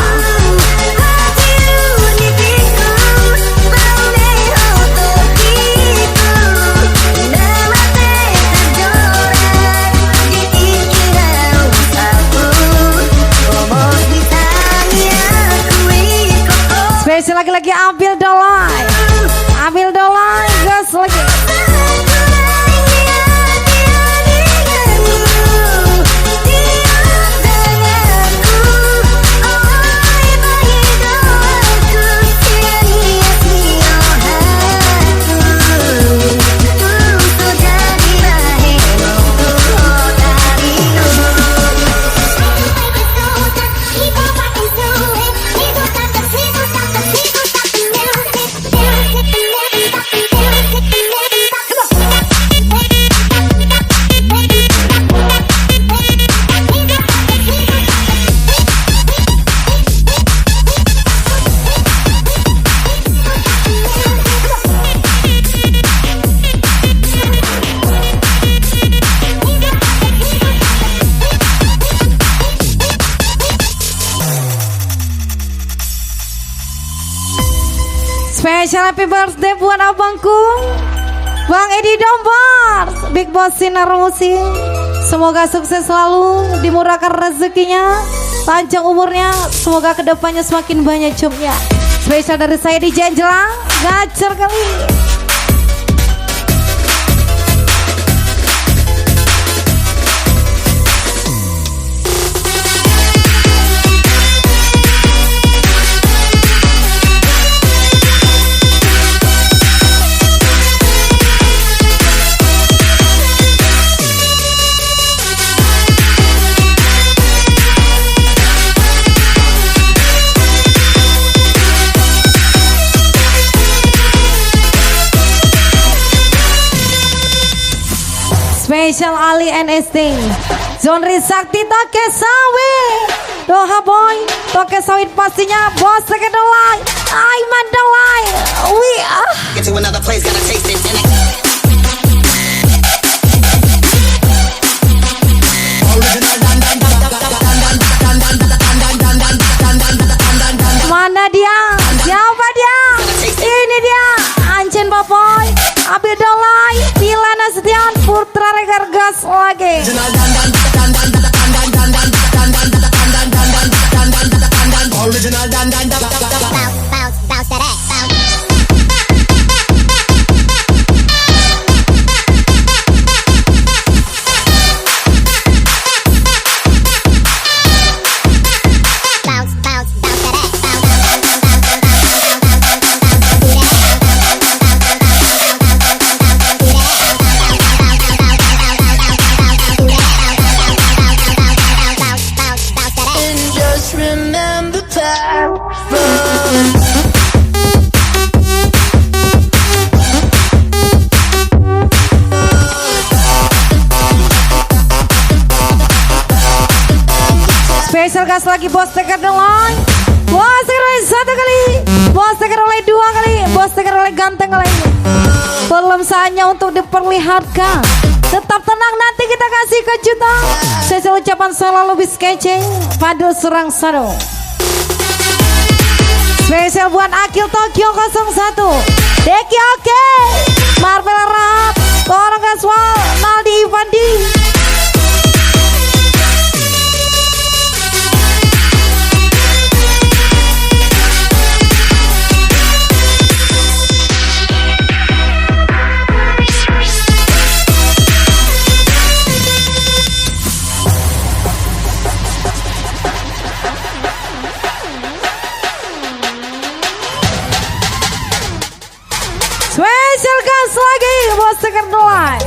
Spesial lagi-lagi Abil Dolai. Abil Dolai gas lagi. Special happy birthday buat abangku Bang Edi Dombar, Big Boss Sinar Musik. Semoga sukses selalu, dimurahkan rezekinya, panjang umurnya, semoga kedepannya semakin banyak jobnya. Spesial dari saya di Janjelang, gacor kali. Special Ali NST Zonri Sakti Toke Sawit Doha Boy Toke Sawit pastinya Bos Tekedolai Aiman Dolai Get to another place, gotta taste it. Mana dia? Siapa dia? Ini dia Ancen Baboy Abil Dolai Pila Nasution Putra Regar Gas lagi. Original dan Bounce that ass. Special gas lagi Bos Teker Dolai. Bos Teker oleh 1 kali, Bos Teker oleh 2 kali, Bos Teker oleh ganteng kali. Belum saatnya untuk diperlihatkan. Tetap tenang, nanti kita kasih kejutan. Spesial ucapan selalu bis kece Fadil Surang Sado. Spesial buat Akil Tokyo 01 Deki Oke Marvel Rahat Orang Gaswal Naldi Ivandi. Spesial gas lagi Bos Teker Dolai.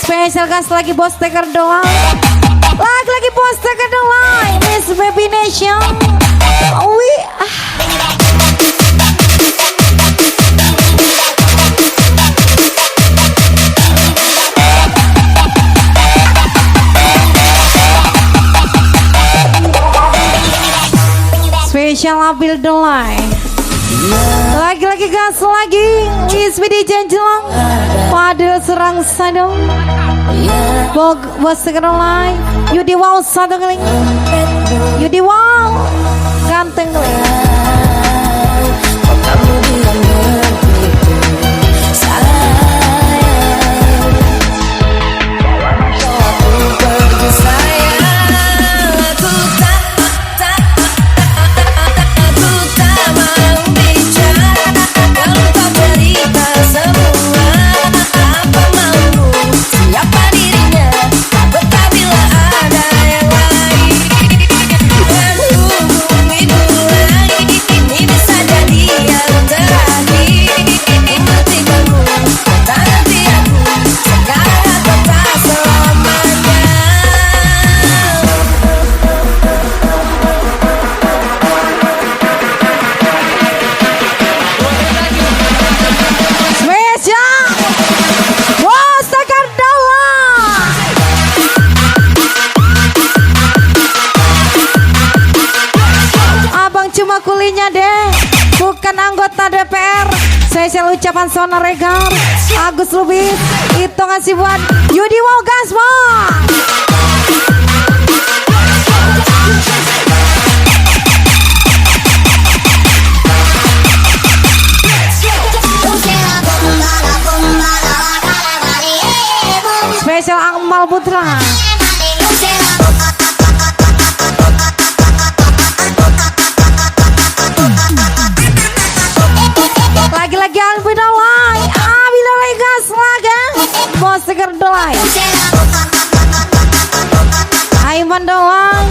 Spesial gas lagi Bos Teker Dolai. Lagi Bos Teker Dolai Miss Baby Nation. Spesial Abil Dolai. Lagi gas lagi Wismi di Janjelang Fadil Serang Sadong Bos Teker Dolai. Yudi Wow 1 kali, Yudi Wow ganteng kali. Siapa dirinya, betah bila ada yang lain. ucapan Sona Regar Agus Lubis itu ngasih buat Yudi Wow Gaspa. Spesial Akmal Putra. Lagi-lagi Alvin Dolai, Alvin Dolai gas lagi, Bos Tegar Dolai, Aiman Dolai.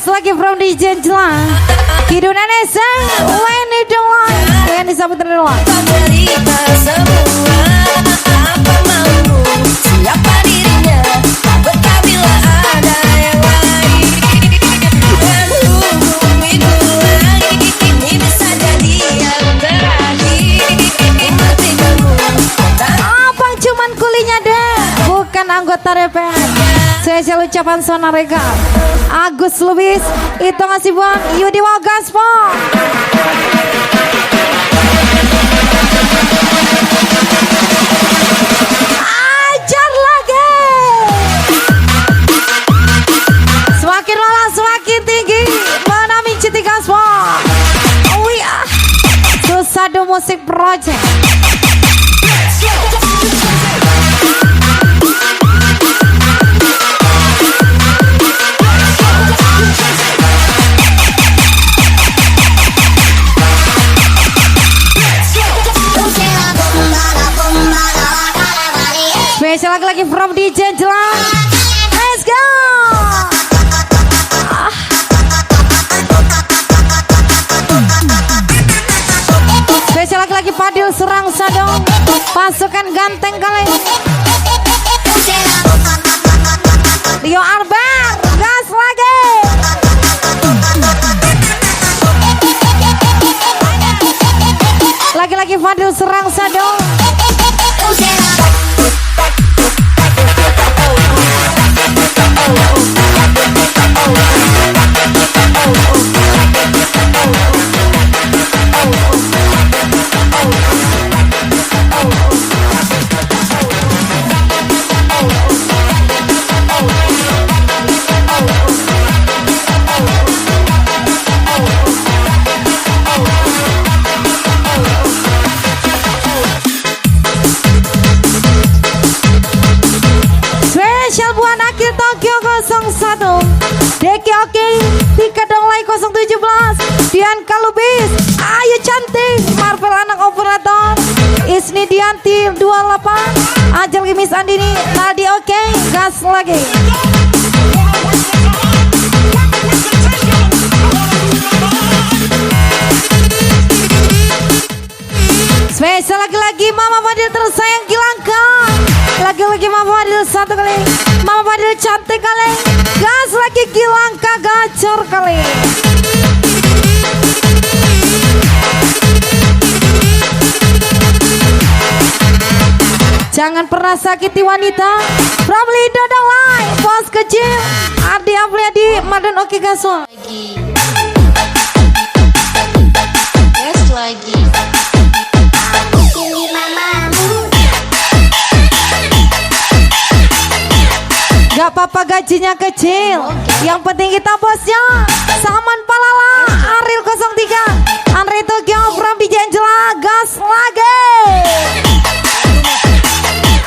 Lagi from DJ Jela Kiduna Nesa Weni Doang Weni Saputra Doang Cerita semua apa maumu, siapa dirinya, betah bila ada yang lain. Hubungi dulu lagi, ini bisa jadi yang terakhir. Hati kamu Abang cuman kulinya deh, bukan anggota DPR. Spesial ucapan Sona Regar Agus Lubis itu ngasih buat Yudi Wow Gaspa. Ajar lagi. Semakin malam semakin tinggi menami Citi Gaspa. Oh iya. Susado Musik Project. Spesial lagi from DJ Jelang. Let's go. Spesial lagi Fadil Serang Sadong. Pasukan ganteng kali. Rio Arbar, gas lagi. Lagi-lagi Fadil Serang Sadong. Spesial buat Akil Tokyo 01 Deki Oke Tika Donglai 017 Dian Kalubis Ayu Cantik Marvel Anak Operator Isni Dianti 28 Ajal Gimis Andini Naldi Oke gas lagi. Spesial lagi-lagi Mama Fadil tersayang Kilangka. Lagi-lagi Mama Fadil satu kali. Mama Fadil cantik kali. Gas lagi Kilangka gacor kali. Jangan pernah sakiti wanita. Probably Dodong Lai Bos kecil Adi Afriadi Madan Oke Gasol. gas lagi. Gak apa-apa gajinya kecil. Yang penting kita bosnya. Saman Palala Ariel 03 Andre Tokyo from DJ Angela gas lagi.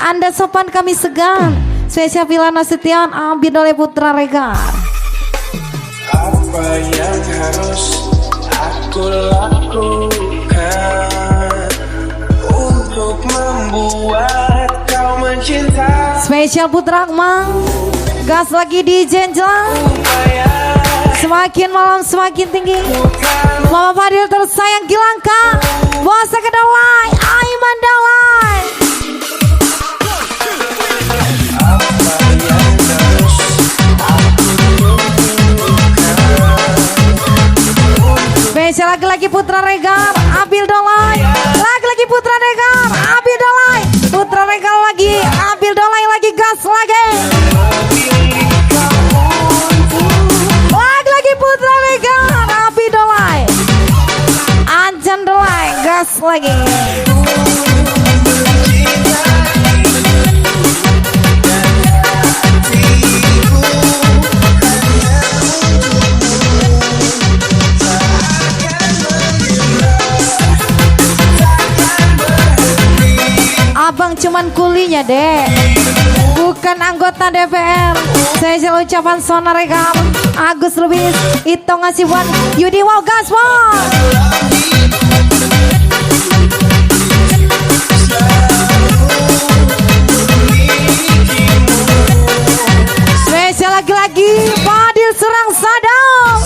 Anda sopan kami segan. Spesial Vilana Setian Abid oleh Putra Regar. Apa yang harus aku lakukan untuk membuat kau mencinta? Spesial Putra Akmal Gas lagi di Jenjela. Semakin malam semakin tinggi. Mama Fadil tersayang Gilangka. Bos Kedalai, Aiman Dalai. Spesial lagi-lagi Putra Regar, Abil Dolai. Lagi-lagi Putra Regar, Abil Dolai. Putra Regar lagi, Abil Dolai lagi gas lagi. Lagi-lagi Putra Regar, Abil Dolai. Anjan Dolai, gas lagi. Abang cuman kulinya deh, bukan anggota DPR. Saya selalu ucapan Sona Rekam, Agus Lubis, itu ngasih buat Yudi Wow gas wow. Spesial lagi-lagi Fadil Serang Sadam.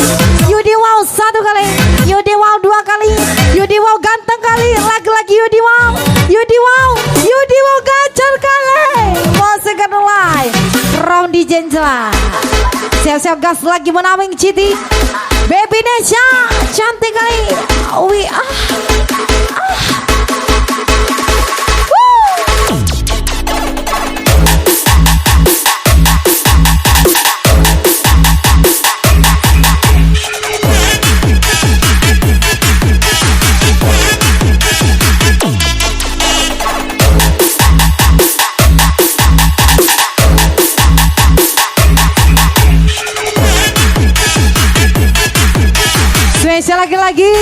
Yudi Wow 1 kali, Yudi Wow 2 kali, Yudi Wow ganteng kali, lagi-lagi Yudi Wow, Yudi Wow, Yudi Wow gacor kali. Bos Kedalai, round di Jenjela. Siap-siap gas lagi menawing Citi. Baby Nesha, cantik kali. Spesial lagi-lagi.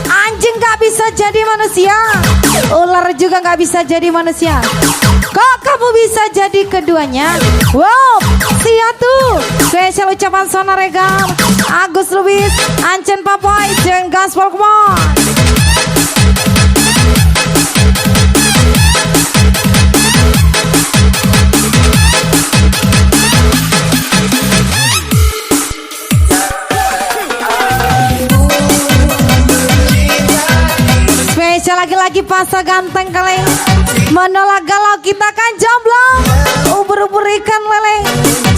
Anjing gak bisa jadi manusia, ular juga gak bisa jadi manusia. Kok kamu bisa jadi keduanya? Wow, sia tuh. Spesial ucapan Sona Regam, Agus Lubis, Ancen Papoy, Jeng Gaspol Kemon. Spesial lagi-lagi Pasa ganteng kali. Menolak galau kita kan jomblo. Ubur-ubur ikan lele,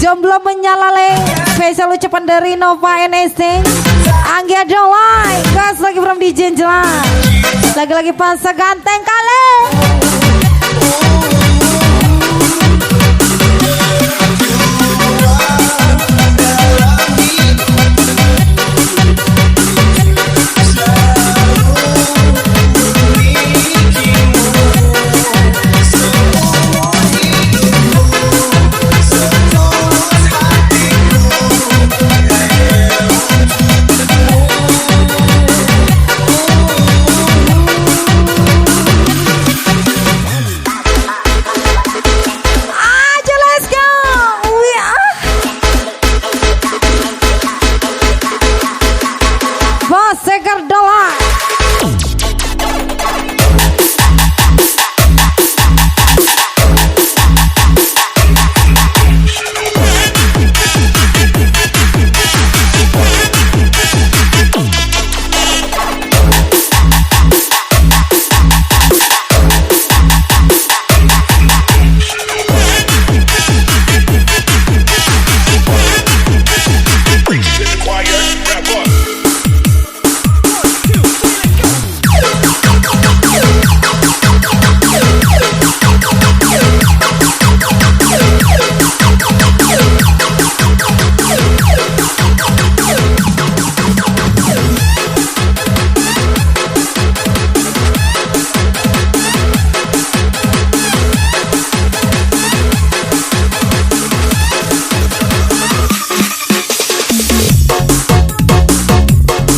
jomblo menyala le. Spesial ucapan dari Nova NSC, Anggia Dolai, gas lagi from di Jenjela. Lagi-lagi Pasa ganteng kali.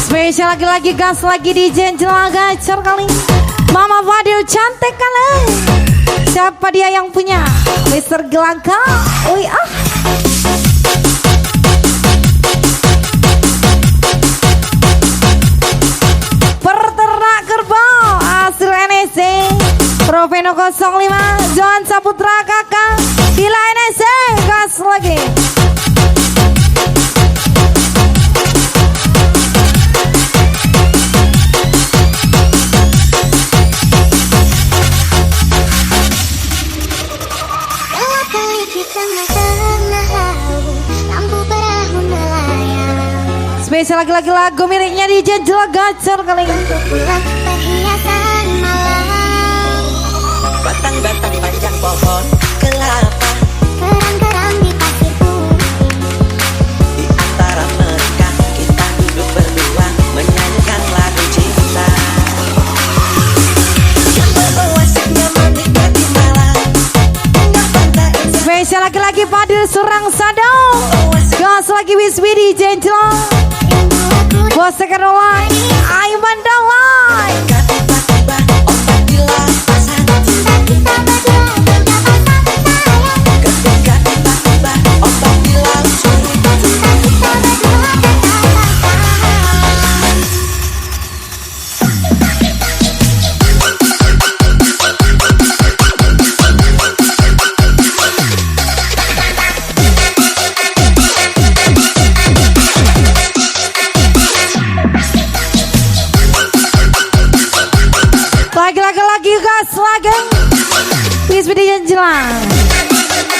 Spesial lagi-lagi gas lagi di Jenjela gacor kali. Mama Fadil cantik kali. Siapa dia yang punya? Mr. Gelangka. Peternak kerbau asal NSC. Mano 05 Johan Saputra kakak Dila NSC gas lagi. Dua kali kita tahu lampu perahu melayang Spesial lagi-lagi lagu miliknya DJ Jelak Gacor kali ini. untuk pulang perhiasan malam. Batang-batang panjang pohon kelapa Kerang-kerang di pasir putih. di antara mereka kita duduk berdua menyanyikan lagu cinta. Yang asiknya menikmati malam tengah pantai indah. Spesial lagi-lagi Fadil Surang Sadong. Gas lagi Wiswi DJ Jelak. Bos Sekarolai Aiman Dawai. Tiba-tiba ombak di lampasan. Cinta kita berdua berdapat sayang. Ketika tiba-tiba ombak di langsung. Cinta kita berdua berdapat sayang. Lagi gas lagi Wiswi DJ Jelak.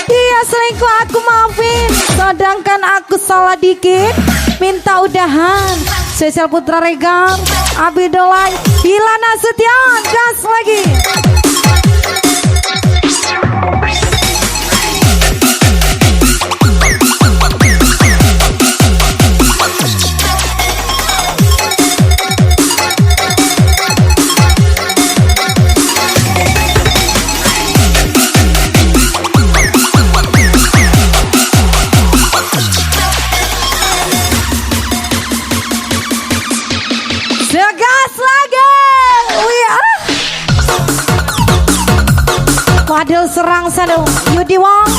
Dia selingkuh aku maafin, sedangkan aku salah dikit minta udahan. Spesial Putra Regar Abidolai Bila Nasution gas lagi. Segas lagi. Fadil Serang Sadu Yudi Wong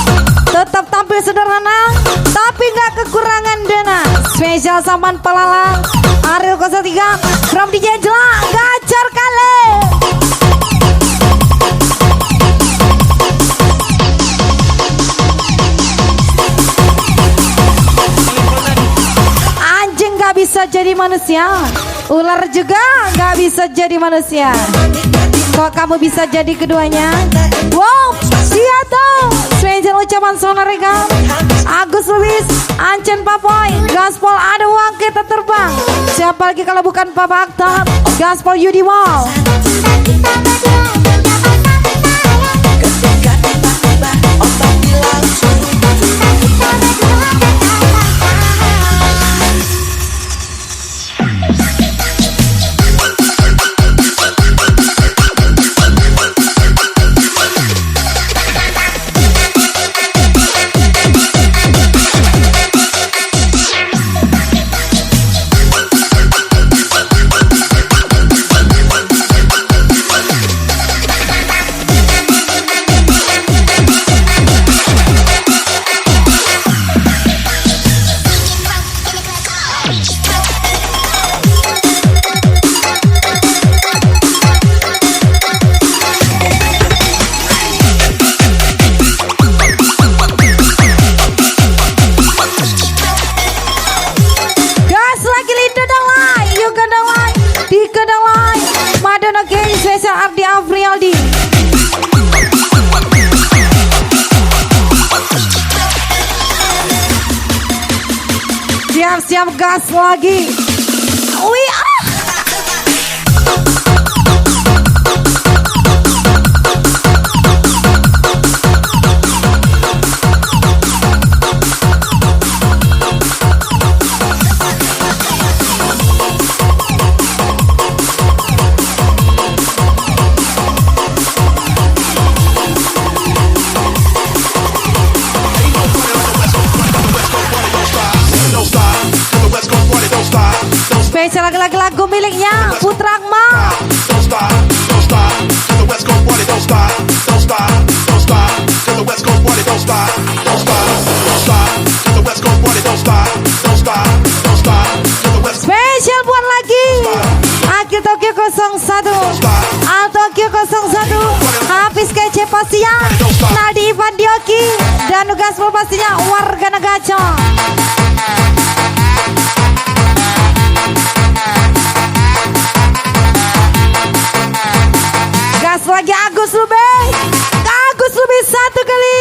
tetap tampil sederhana tapi nggak kekurangan dana. Spesial Saman Palalang Ariel 03 from DJ Jelak Gacor kali. Anjing nggak bisa jadi manusia, ular juga nggak bisa jadi manusia. Kok kamu bisa jadi keduanya? Wow, siap dong. Spesial ucapan Sonarega Agus Luis, Ancen Papoy, Gaspol ada uang kita terbang. Siapa lagi kalau bukan Papa Aktab, Gaspol Yudi Wall. Cinta kita berdua berdapat sayang. Ketika tiba-tiba ombak di langsung. Cinta kita berdua berdapat sayang. Gas lagi Linda Dawai, Yoga Dawai, Dika Dawai, Madonna Gang, Spesial Ardi Afrialdi. Siap-siap gas lagi. Wih, spesial lagi lagu miliknya Putra Akmal. Don't stop, don't stop, till the West Coast party don't stop, don't stop, don't stop, till the West Coast party don't stop, don't stop, don't stop, till the West Coast party don't stop, don't stop, don't stop, till the West Spesial buat lagi Akil Tokyo 01 Al Tokyo 01 Hafiz spesial pastinya warga Nagaco. Gas lagi Agus Lubis. Agus Lubis satu kali.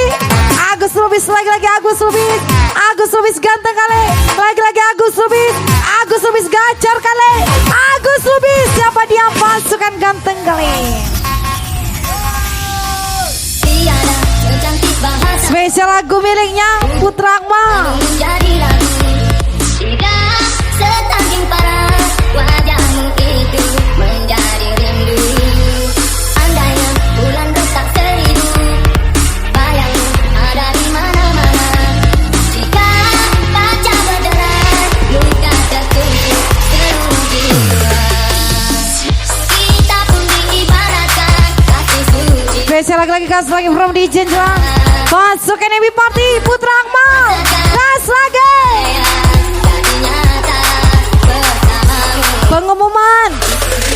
Agus Lubis lagi Agus Lubis. Agus Lubis ganteng kali. Lagi Agus Lubis. Agus Lubis gacor kali. Agus Lubis siapa dia pasukan ganteng kali. Spesial lagu miliknya Putra Akmal. Menjadi ragu, tidak setangking parah wajahmu itu menjadi rindu. Andainya bulan retak seribu, bayangmu ada di mana-mana. Jika kaca berderai, luka tertutup seluruh jiwa. Kita pun diibaratkan kasih suci. Spesial lagi from DJ Jelang. Pasukan Ebi Party Putra Akmal. Gas lagi. Pengumuman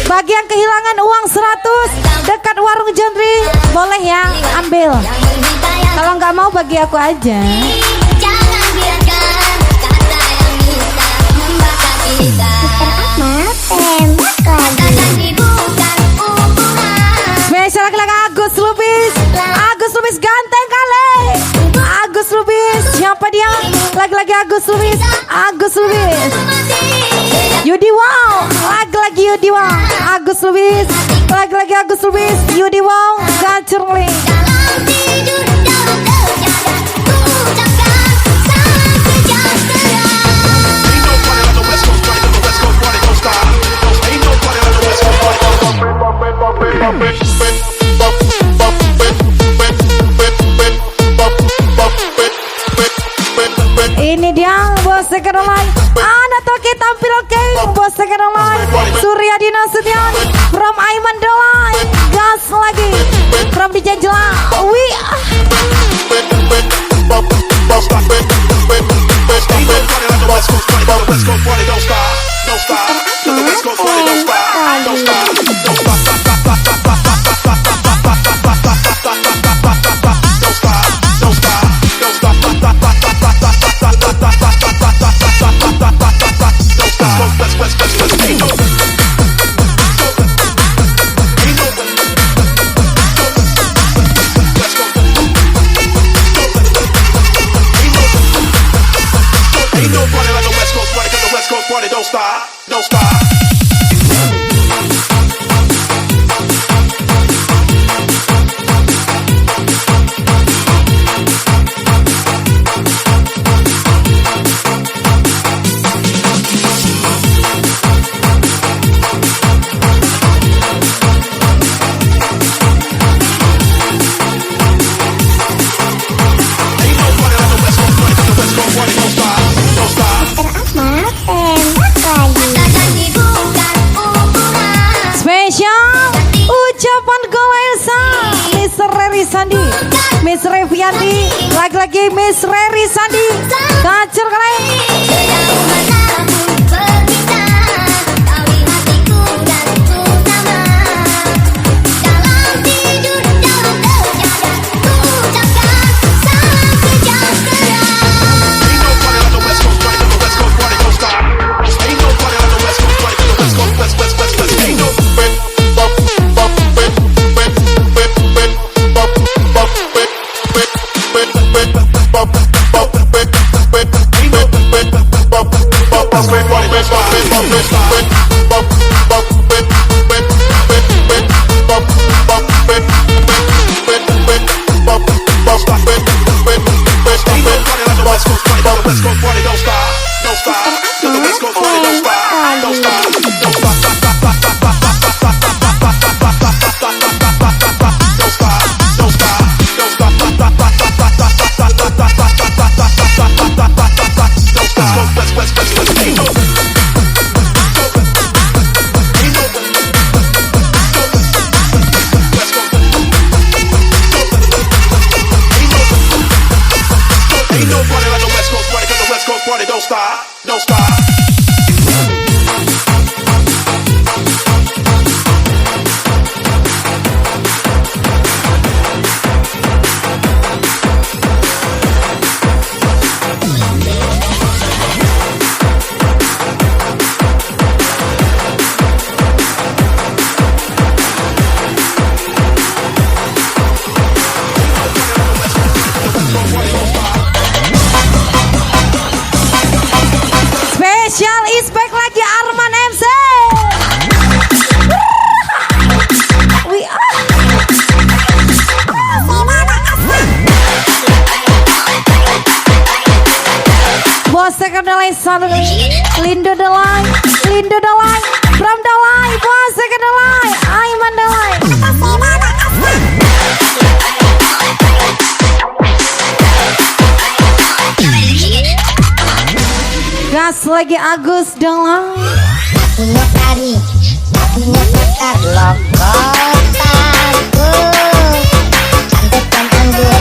bagi yang kehilangan uang 100 dekat warung Jendri, boleh ya ambil. Kalau nggak mau bagi aku aja. Jangan biarkan kata yang bisa membakar kita. Kata janji bukan ukuran. Spesial lagi Agus Lubis. Agus Lubis ganteng kali. Agus Lubis siapa dia? Lagi Agus Lubis. Agus Lubis. Yudi Wow. Lagi Yudi Wow. Agus Lubis. Lagi Agus Lubis. Yudi Wow. Gacor nih. Dalam tidur, dalam terjaga, ku ucapkan salam sejahtera. Ain't no party like the West Coast party, 'cause the West Coast party don't stop. Ain't no party like the West Coast party. Ini dia Bos Caroline. Anak Toki tampil oke. Bos Caroline. Suryadi Nasution from Aiman Dolai. Gas lagi from DJ Jelang. Don't stop. Ain't no party like the West Coast party, 'cause the West Coast party don't stop. Don't stop. 'Cause the West Coast party don't stop. Don't stop. Don't stop. Don't stop, don't stop. Miss Revianti, lagi Miss Reri Sandi, gacor kali. Don't stop. satu kali. Lindo Dalai, Bram Dalai, Bosek Dalai, Aiman Dalai. Gas lagi Agus Dalai. Punya tari, punya sekar lokotaku. Cantik dan anggur,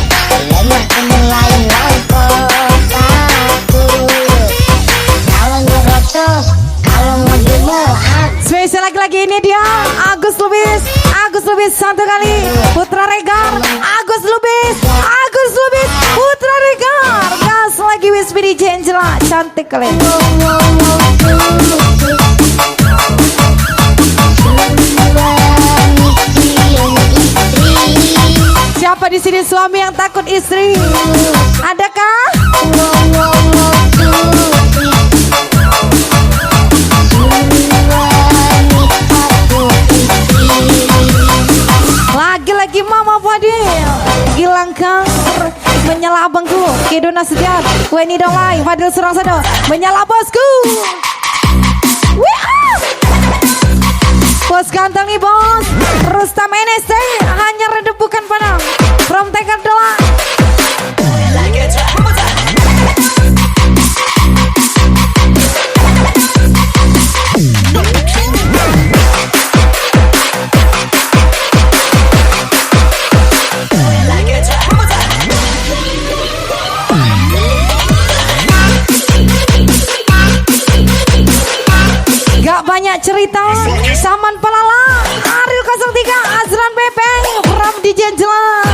lenyap mulai lokotaku. Kalau ngeroto, kalau ngedemo, Spesial lagi-lagi ini dia Agus Lubis satu kali. Putra Regar, Agus Lubis, Putra Regar. Gas lagi Wismidi Angela, cantik kalian. Siapa di sini suami yang takut istri? Adakah? Lagi-lagi Mama Fadil Gilang Kang menyala abangku Kiduna Sediat Weni Dalai Fadil Surangsado menyala bosku. Bos ganteng nih bos Rustam NSC hanya redup bukan padam. From Tegar Dalai. Gak banyak cerita. Saman Palala Ariel 03 Azran Bebeng Pram di Jenjela.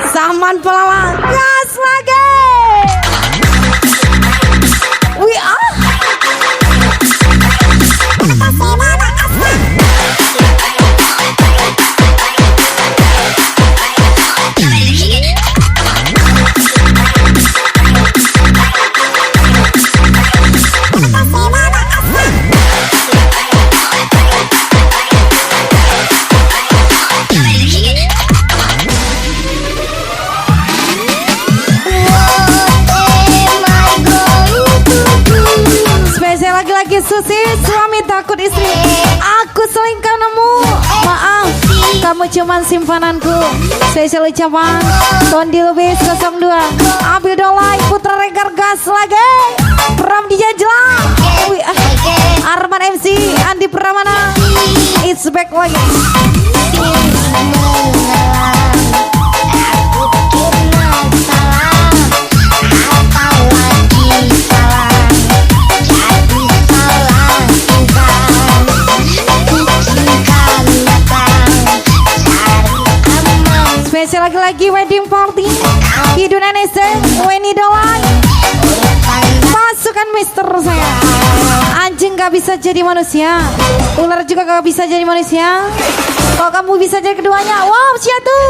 Saman Palala gas lagi. We are spesial lagi-lagi Susi suami takut istri. Aku selingkuh nemu. Maaf, kamu cuman simpananku. Spesial ucapan Tondi Lubis 02 Abil Dolai Putra Regar gas lagi. Pram di Jajla. Arman MC Andi Pramana. It's back lagi. Spesial lagi-lagi wedding party Kiduna Nese Weni Dolai pasukan Mister saya. Anjing gak bisa jadi manusia, ular juga gak bisa jadi manusia. Kalau kamu bisa jadi keduanya, wow siapa tuh.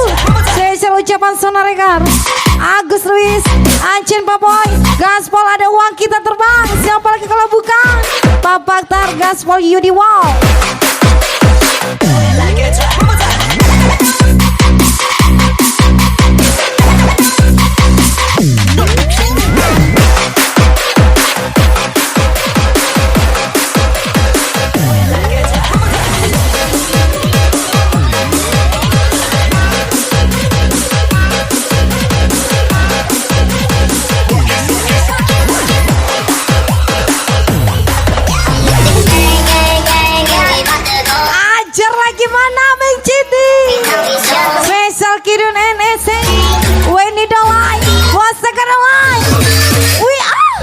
Spesial ucapan Sonaregar Agus Luis Ancin Papoy Gaspol ada uang kita terbang. Siapa lagi kalau bukan Bapak Tar Gaspol Yudi wow. Gimana Bang Citi? Spesial Kidun NSC Weni Dolai Wasaka Dolai. We are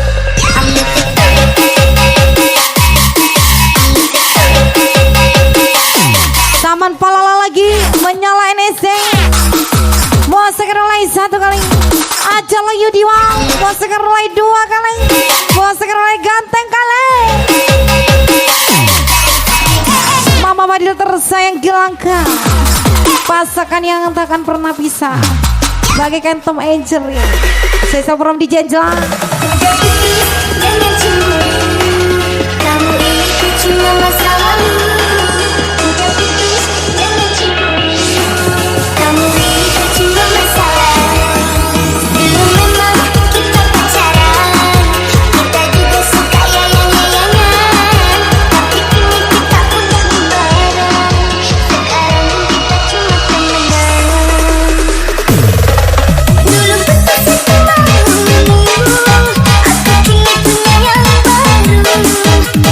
Saman Palala lagi menyala NSC. Wasaka Dolai satu kali. Ajala Yudiwang Wasaka Dolai dua kali. Wasaka Dolai ganteng kali. Mama Badil tersayang Gilangka, pasangan yang takkan pernah pisah, bagaikan Tom Angel. Saya from di Jenjela. Jangan cemburu, kamu itu cuma masa lalu. Udah putus, jangan cemburu, kamu itu cuma masa lalu. Dulu memang kita pacaran, kita juga suka yayang-yayangan. Tapi kini kita udah bubaran, sekarang kita cuma temenan. Dulu putus itu malu, aku kini punya yang baru.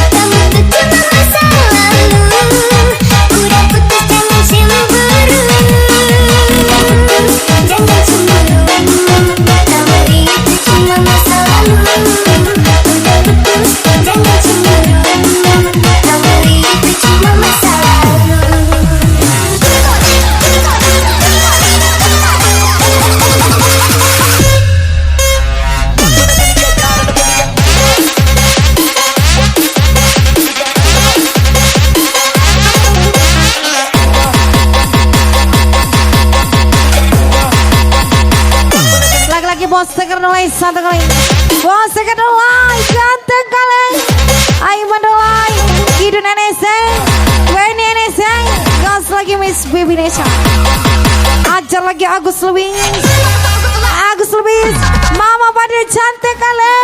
Kamu tuh cuma masa lalu, udah putus jangan cemburu. Jangan cemburu, kamu itu cuma masa lalu. Udah putus jangan cemburu, kamu itu cuma masa lalu. Lagi-lagi bos teker nolai satu kali. Bos teker nolai ganteng kali. Ayo mandolai. Kidu nenese. Weni nenese. Gas lagi Miss Baby Nesha. Ajar lagi Agus Lubis. Agus Lubis. Mama pada cantik kali.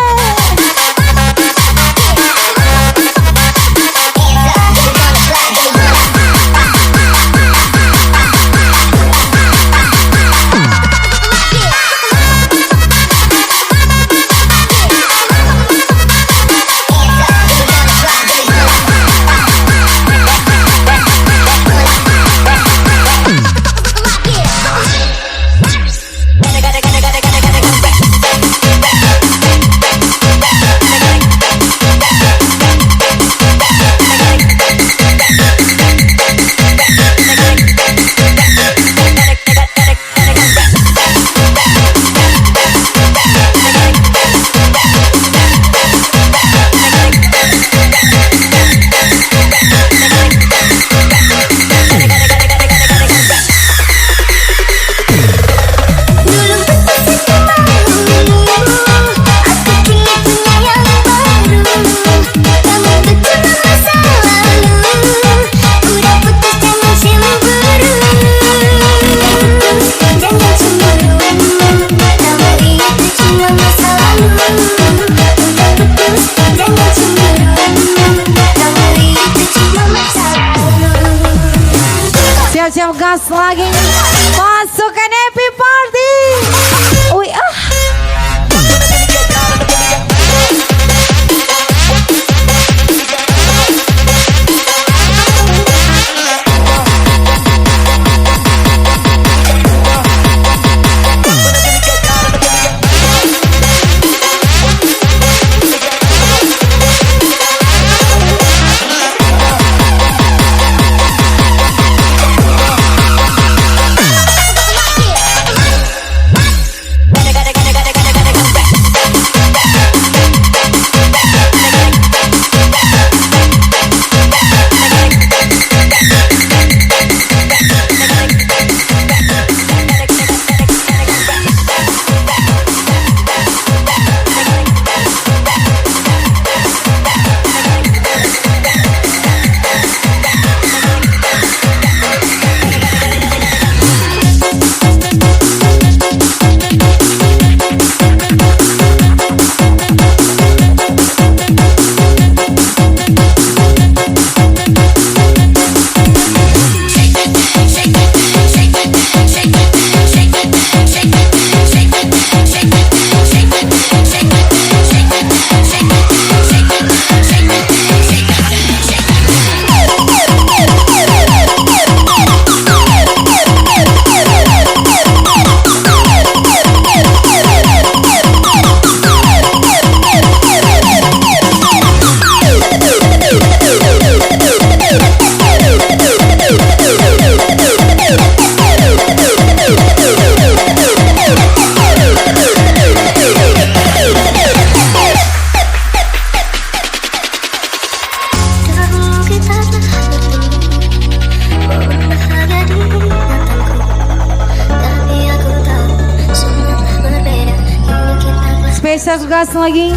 Spesial gas lagi.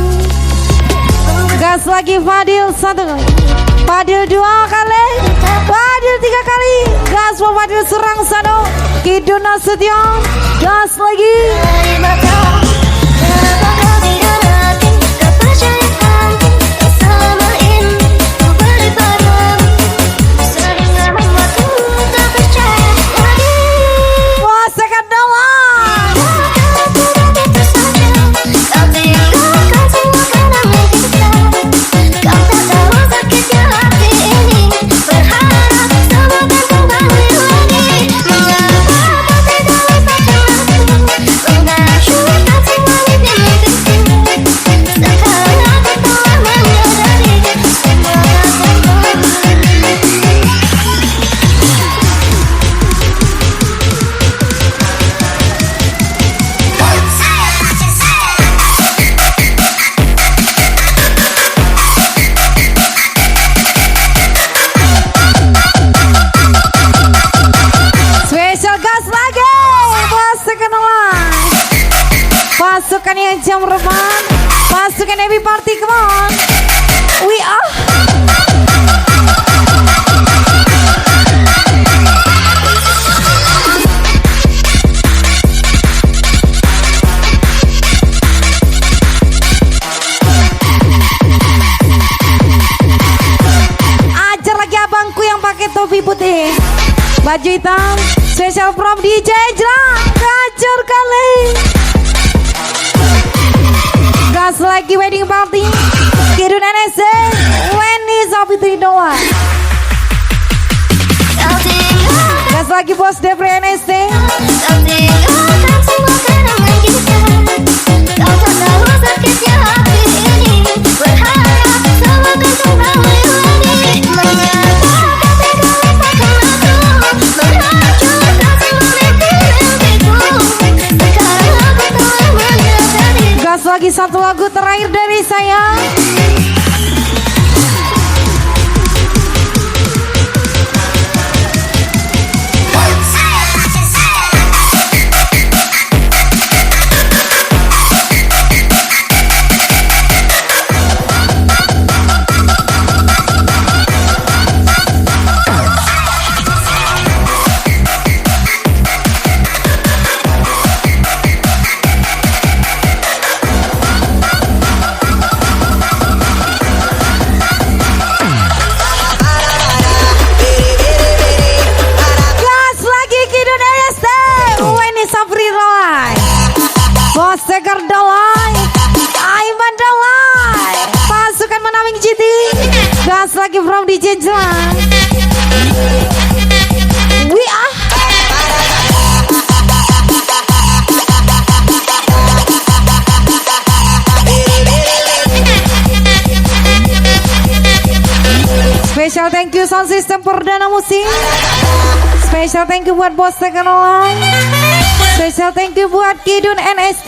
Gas lagi Fadil 1 kali. Fadil 2 kali. Fadil 3 kali. Gas Fadil serang 1. Kidun Nasution. Gas lagi. Wah, second doang. Pasukan yang jam rebahan, pasukan Happy Party, come on. We are. Ajar lagi abangku yang pakai topi putih, baju hitam, special from DJ Jlang, gacor kali. Gas lagi wedding party Kidun NSC Wendy Sapitri doang. Gas lagi bos Depre NSC. Gas lagi satu lagu terakhir dari saya. Segar Dalai, Aiman Dalai, pasukan Manawing GT. Gas lagi from DJ Jlang. We are. Special thank you sound system Perdana Musik. Special thank you buat Bos Tekan Online. Special thank you buat Kidun NST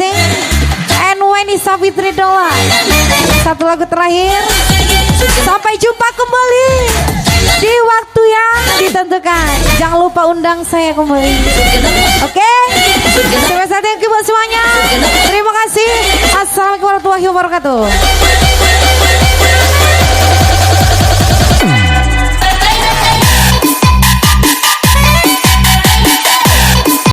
and Wendy Sapitri Dolan. Satu lagu terakhir. Sampai jumpa kembali di waktu yang ditentukan. Jangan lupa undang saya kembali. Oke? Special thank you buat semuanya. Terima kasih. Assalamualaikum warahmatullahi wabarakatuh.